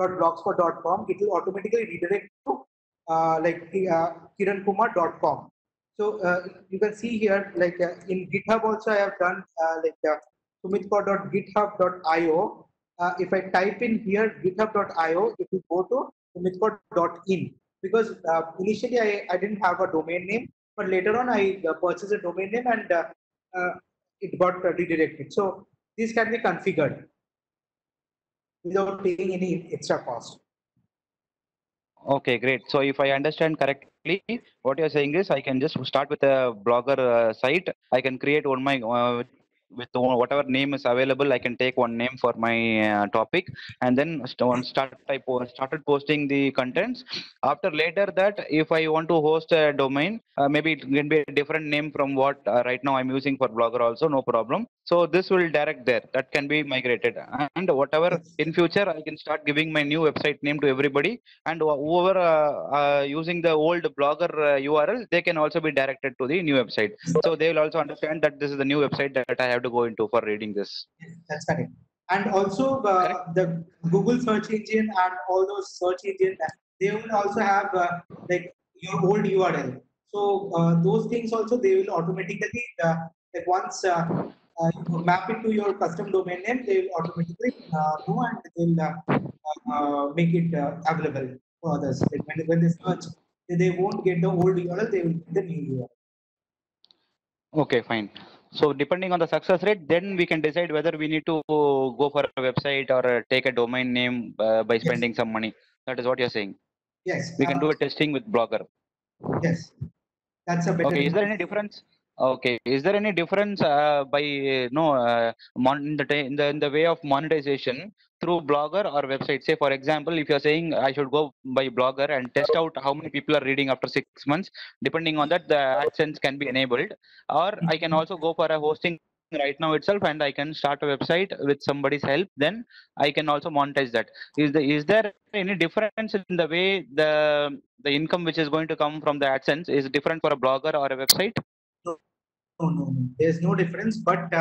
abc.blogspot.com, it will automatically redirect to kirankumar.com. So you can see here, like in GitHub also I have done sumitkaur.github.io. If I type in here github.io, it will go to sumitkaur.in, because initially I didn't have a domain name, but later on I purchased a domain name, and uh, it got redirected. So this can be configured without paying any extra cost. Okay, great. So if I understand correctly, what you're saying is I can just start with a Blogger site. I can create on my with whatever name is available. I can take one name for my topic, and then started posting the contents. After later that, if I want to host a domain, maybe it can be a different name from what right now I'm using for Blogger also, no problem. So this will direct there, that can be migrated, and whatever Yes. in future I can start giving my new website name to everybody, and whoever using the old Blogger URL, they can also be directed to the new website. So they will also understand that this is the new website that I have to go into for reading this. That's correct. And also Correct? the Google search engine and all those search engine, they will also have like your old URL. So those things also they will automatically like once you map it to your custom domain name, they will automatically know, and they'll make it available for others. Like when they search, they won't get the old URL, they will get the new URL. Okay, fine. So depending on the success rate, then we can decide whether we need to go for a website or take a domain name by Yes, spending some money. That is what you're saying. yes, We can do a testing with Blogger. yes. That's a better Okay, is there any thing. difference? Okay, is there any difference by no in the way of monetization through Blogger or website? Say, for example, if you're saying I should go by Blogger and test out how many people are reading after 6 months, depending on that, the AdSense can be enabled, or I can also go for a hosting right now itself, and I can start a website with somebody's help. Then I can also monetize that. Is there any difference in the way the income which is going to come from the AdSense is different for a Blogger or a website? No. There's no difference. But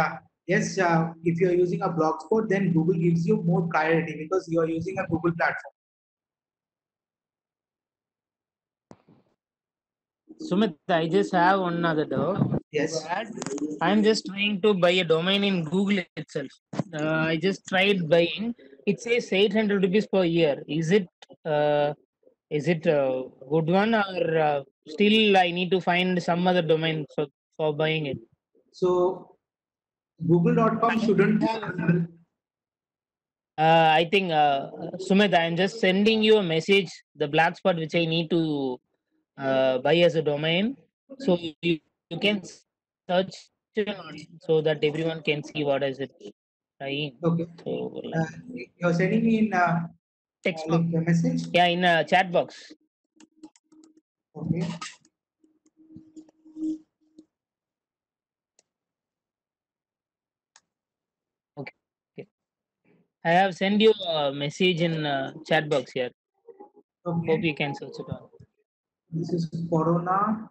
yes, if you're using a Blogspot, then Google gives you more priority because you're using a Google platform. Sumit, I just have one other doubt. Yes. That I'm just trying to buy a domain in Google itself. I just tried buying. It says 800 rupees per year. Is it a good one, or still I need to find some other domain for buying it? So Google.com shouldn't be available. I think Sumit, I'm just sending you a message, the black spot which I need to buy as a domain, so you can search it so that everyone can see what is it buying. Okay. So like You're sending me in text box, like a message. yeah, in a chat box. Okay. Okay, okay. I have sent you a message in chat box here. Hope Okay. you can search it out. This is Corona.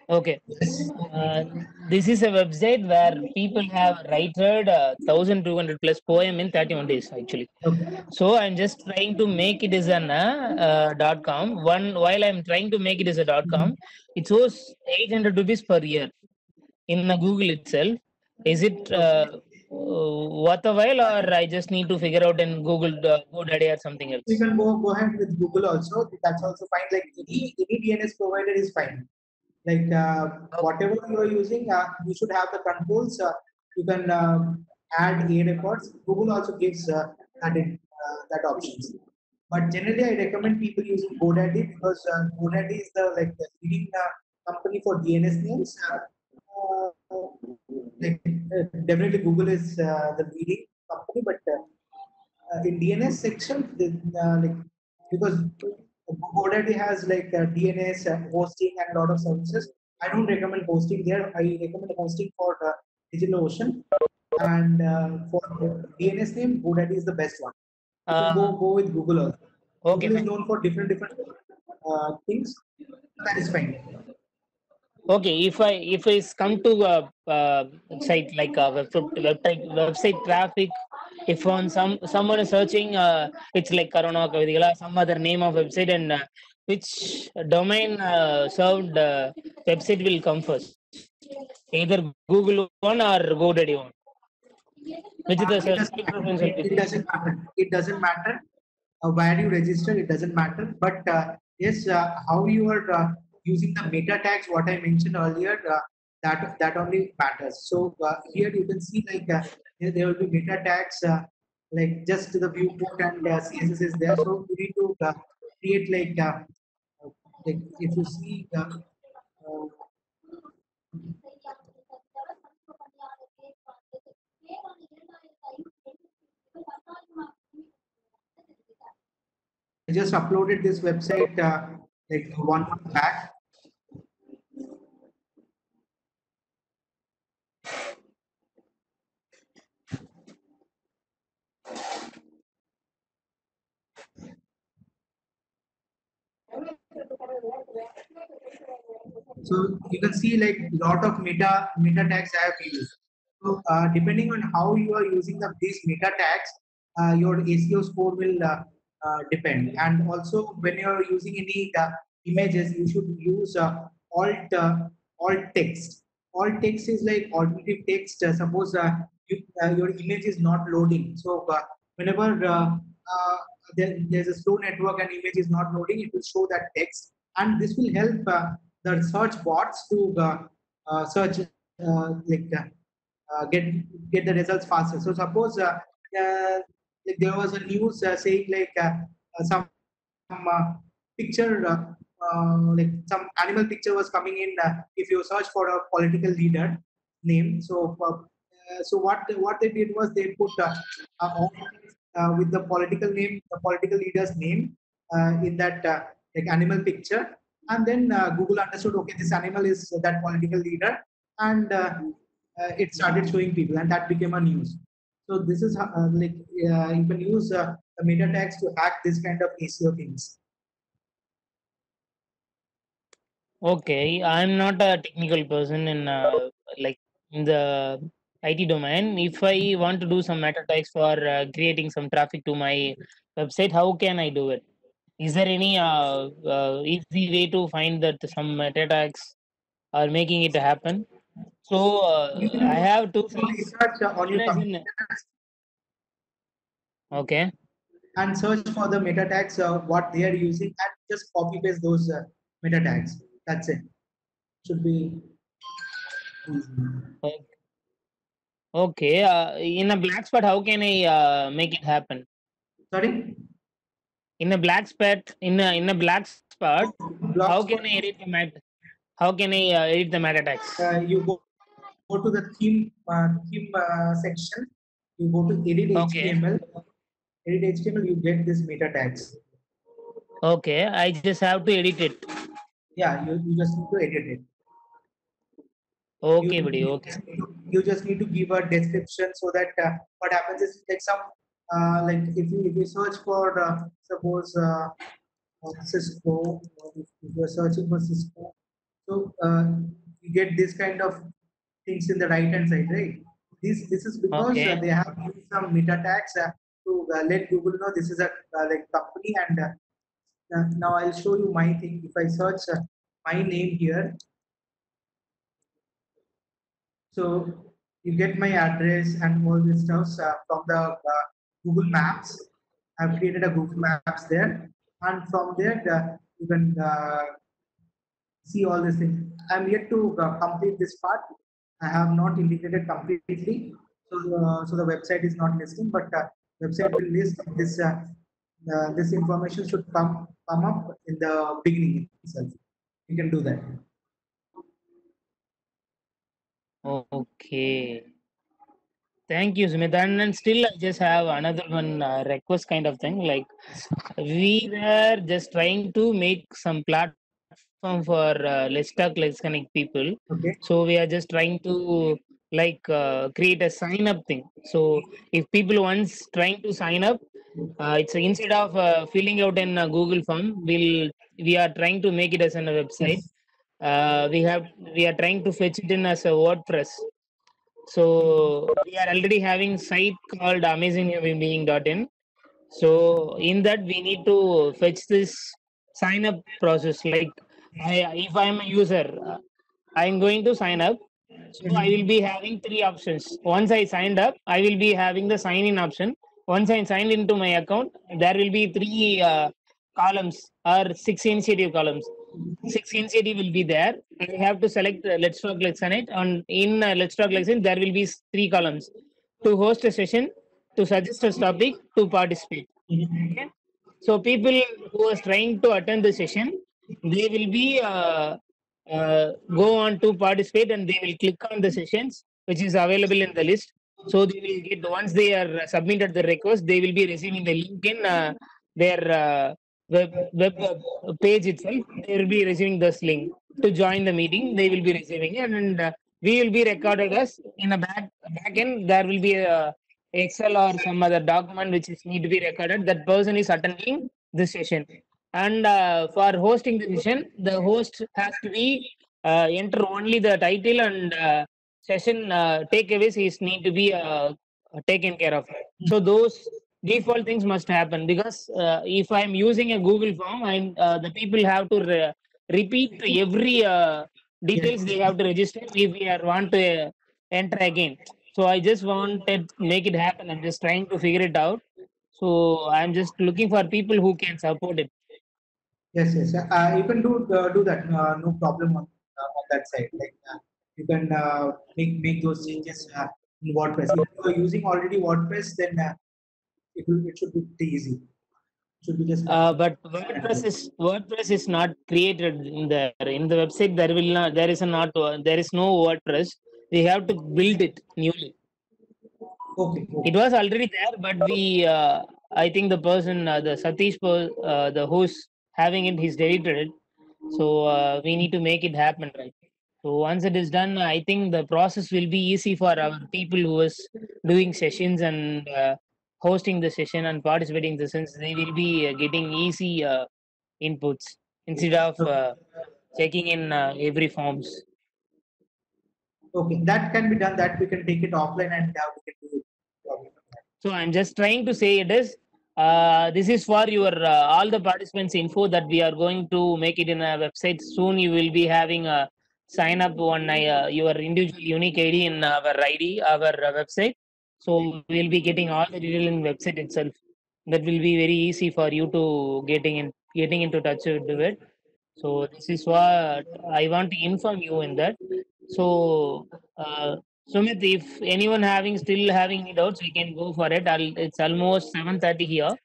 Okay. Yes. This is a website where people have written 1200 plus poem in 31 days actually. Okay. So I'm just trying to make it as an .com. While I'm trying to make it as a .com, it shows 800 rupees per year in Google itself. Is it worth a while, or I just need to figure out in Google GoDaddy or something else? You can go ahead with Google also. That's also fine. Like any DNS provider is fine. Like whatever you are using, you should have the controls. You can add A records. Google also gives that options. But generally, I recommend people using GoDaddy because GoDaddy is the leading company for DNS names. Definitely, Google is the leading company, but in DNS section, because GoDaddy has like DNS hosting and a lot of services. I don't recommend hosting there. I recommend hosting for DigitalOcean, and for DNS name, GoDaddy is the best one. You can go with Google also. Okay, Google is fine. known for different things. That is fine. Okay, if I come to a site like a website traffic, if on someone is searching, it's like Karuna Kavidikala, some other name of website, and which domain served website will come first, either Google one or GoDaddy one, which is the It doesn't search matter. preference will be It there. doesn't matter. It doesn't matter where you register. It doesn't matter. But Yes, how you are using the meta tags, what I mentioned earlier, that only matters. So here you can see like there will be meta tags like just the viewport and CSS is there. So you need to create like if you see I just uploaded this website like 1 month back. So you can see like lot of meta tags I have used. So depending on how you are using these meta tags, your ACO score will depend. And also when you are using any images, you should use alt text. Alt text is like alternative text. Suppose your image is not loading. So whenever there's a slow network and image is not loading, it will show that text, and this will help the search bots to search get the results faster. So suppose like there was a news saying like some picture like some animal picture was coming in if you search for a political leader name. So what they did was they put all with the political name, the political leader's name in that like animal picture, and then Google understood, okay, this animal is that political leader, and it started showing people, and that became a news. So this is like you can use the meta tags to hack this kind of ACO things. Okay, I'm not a technical person in like in the IT domain. If I want to do some meta tags for creating some traffic to my website, how can I do it? Is there any easy way to find that some meta tags are making it happen? So You I can have two do files. research on One your is in computer okay, and search for the meta tags what they are using, and just copy paste those meta tags. That's it. Should be easy. o- okay. In a black spot, how can I make it happen? Sorry. In a black spot, in a black spot, how Blogspot. can I edit the How can I edit the meta tags? You go to the theme section. You go to edit Okay, HTML. Edit HTML. You get this meta tags. okay. I just have to edit it. Yeah, you just need to edit it. you Okay, buddy. you Okay. just need to, you just need to give a description, so that what happens is like some like if you search for suppose Cisco, or if you are searching for Cisco, so you get this kind of things in the right hand side, right? This is because Okay. they have used some meta tags to let Google know this is a like company, and now I'll show you my thing. If I search my name here, so you get my address and all this stuff from the Google Maps. I've created a Google Maps there, and from there you can see all these things. I'm yet to complete this part. I have not integrated completely, so the website is not listing, but website will list this. This information should come up in the beginning itself. You can do that. Okay. Thank you, Sumit. And still, I just have another one request kind of thing. Like, we were just trying to make some platform for Let's Talk, Let's Connect people. Okay. So we are just trying to create a sign up thing. So if people once trying to sign up, it's instead of filling out in a Google form, we are trying to make it as a website. Yes. We are trying to fetch it in as a WordPress. So we are already having site called amazinghumanbeing.in. So in that we need to fetch this sign up process. Like if I am a user, I am going to sign up. So I will be having three options. Once I signed up, I will be having the sign in option. Once I signed into my account, there will be three columns or 6 initiative columns. 6 initiative will be there. I have to select Let's Talk Lexonate. On in Let's Talk Lexonate, there will be 3 columns: to host a session, to suggest a topic, to participate. Okay? So people who are trying to attend the session, they will be go on to participate, and they will click on the sessions which is available in the list. So they will get, once they are submitted the request, they will be receiving the link in their web page itself. They will be receiving this link to join the meeting. They will be receiving it, and we will be recorded as in a back end. There will be a Excel or some other document which is need to be recorded. That person is attending the session, and for hosting the session, the host has to be enter only the title, and session takeaways is need to be taken care of. So those default things must happen, because if I'm using a Google form, the people have to repeat every details they have to register if we are want to enter again. So I just wanted to make it happen. I'm just trying to figure it out. So I'm just looking for people who can support it. Yes, yes. You can do that. No problem on that side. Like you can make those changes in WordPress. If you are using already WordPress, then it should be pretty easy. It should be just But WordPress is not created in the website. There is no WordPress. We have to build it newly. okay. It was already there, but I think the person, the Satish, the who's having it, he's deleted it. So we need to make it happen, right? So once it is done, I think the process will be easy for our people who is doing sessions and hosting the session and participating in the sessions. They will be getting easy inputs instead of checking in every forms. Okay, that can be done. That we can take it offline and we can do it. Problem. So I'm just trying to say it is this is for your all the participants info that we are going to make it in a website soon. You will be having a sign up on your individual unique ID in our ID, our website. So we'll be getting all the detail in website itself. That will be very easy for you to getting into touch with it. So this is what I want to inform you in that. So Sumit, if anyone still having any doubts, we can go for it. It's almost 7:30 here.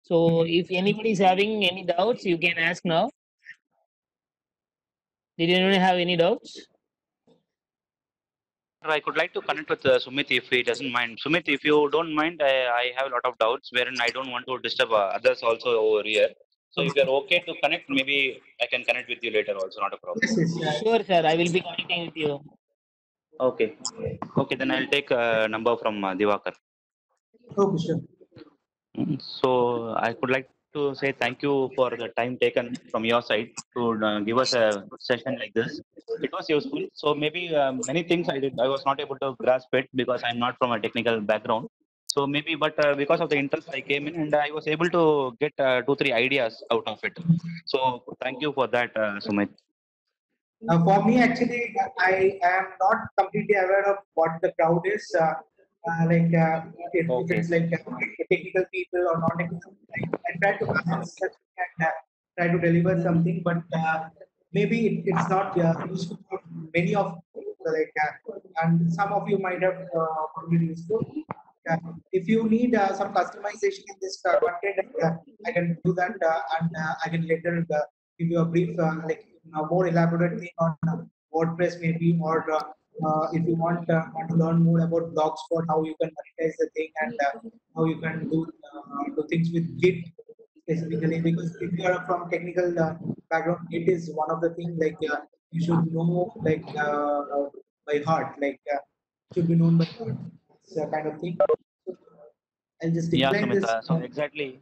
So if anybody is having any doubts, you can ask now. Did anyone have any doubts? I could like to connect with Sumit if he doesn't mind. Sumit, if you don't mind, I have a lot of doubts wherein I don't want to disturb others also over here. So if you're okay to connect, maybe I can connect with you later also, not a problem. Yes, yes. Sure, sir. I will be connecting with you. Okay. Okay, then I'll take a number from Divakar. Okay, sure. So I would like to say thank you for the time taken from your side to give us a session like this. It was useful. So maybe many things I was not able to grasp it because I'm not from a technical background. So maybe, but because of the interest, I came in and I was able to get 2-3 ideas out of it. So thank you for that, Sumit. For me, actually, I am not completely aware of what the crowd is. If it's like technical people or non-technical, I try to answer and try to deliver something, but maybe it's not useful for many of and some of you might have found it useful. If you need some customization in this content, I can do that, and I can later give you a brief, more elaborate thing on WordPress maybe, or if you want to learn more about Blogspot, how you can monetize the thing, and how you can do things with Git specifically. Because if you are from technical background, Git is one of the things you should know by heart, should be known by heart. It's a kind of thing. I'll just Yeah, explain Sumit. this. So exactly.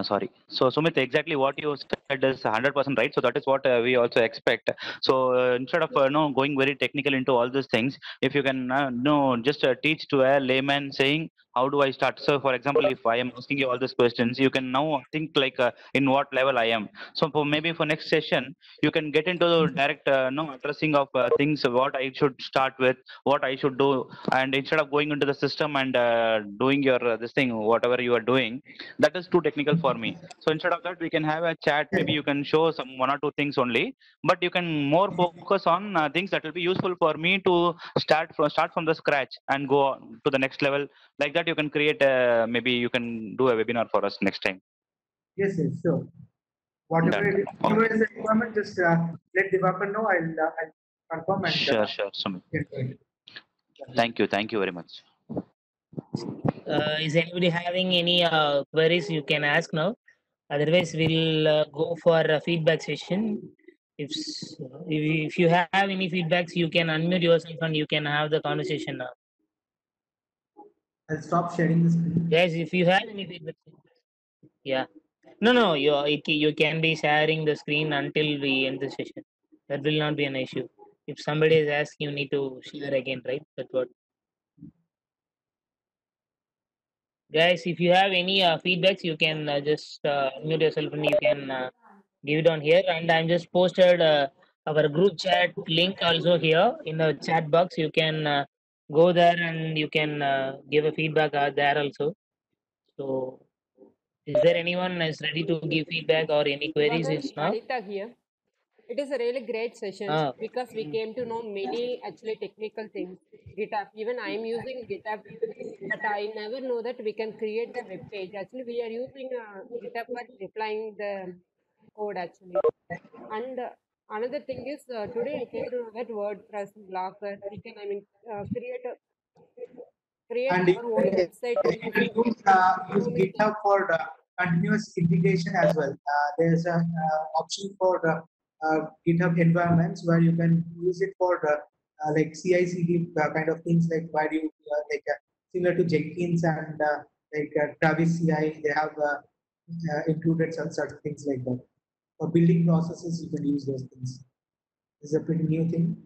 Sorry. So Sumit, exactly what you said is 100% right. So that is what we also expect. So instead of no going very technical into all these things, if you can no just teach to a layman saying how do I start. So for example, if I am asking you all these questions, you can now think like in what level I am. So maybe for next session, you can get into the direct no addressing of things what I should start with, what I should do, and instead of going into the system and doing your this thing whatever you are doing, that is too technical for me. So instead of that, we can have a chat. Maybe you can show some one or two things only, but you can more focus on things that will be useful for me to start from the scratch and go on to the next level. Like that, you can create maybe you can do a webinar for us next time. Yes, yes, sure. Whatever Done. it is, whatever is the requirement, just let Divakar know. I'll confirm and Sure, Sumit. get going. Thank you very much. Is anybody having any queries you can ask now? Otherwise, we'll go for a feedback session. If you have any feedbacks, you can unmute yourself and you can have the conversation now. I'll stop sharing the screen. Guys, if you have any feedback, yeah. No, you can be sharing the screen until we end the session. That will not be an issue. If somebody is asking, you need to share again, right? That's what. Guys, if you have any feedbacks, you can just unmute yourself and you can give it on here. And I'm just posted our group chat link also here in the chat box. You can go there and you can give a feedback there also. So, is there anyone is ready to give feedback or any queries? Divakar, Is now? Anita here. It is a really great session Ah, because we came to know many actually technical things. GitHub, even I am using GitHub, but I never know that we can create the web page. Actually, we are using GitHub for replying the code actually. And another thing is today I came to know that WordPress, Blogger, we can create And our own website you using can use so many things. GitHub for continuous integration as well. There's an option for GitHub environments where you can use it for like CI/CD kind of things, like where you similar to Jenkins and Travis CI. They have included some such things like that. For building processes, you can use those things. This is a pretty new thing.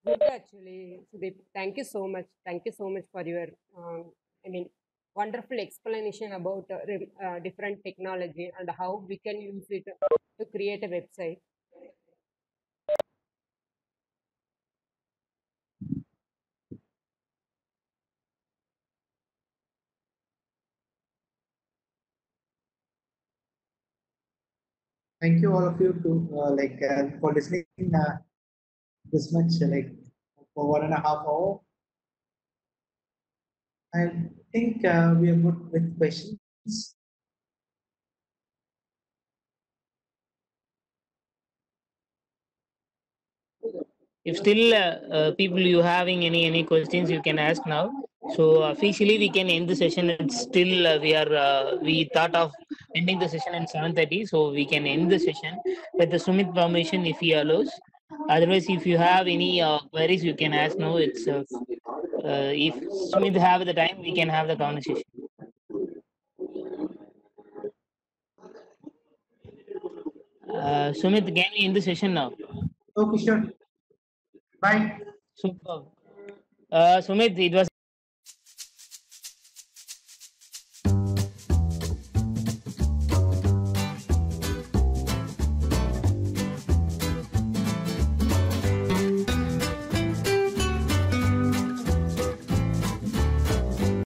Good actually, Sudeep. Thank you so much. Thank you so much for your, wonderful explanation about different technology and how we can use it to create a website. Thank you all of you to for listening this much for 1.5 hours. I think we are good with questions. if still people you having any questions, you can ask now. So officially we can end the session. It's still we thought of ending the session at 7:30, so we can end the session with the Sumit permission if he allows. Otherwise, if you have any queries, you can ask now. It's if Sumit have the time, we can have the conversation. Sumit, can we end the session now? Okay, sure. Bye. Super. Sumit, it was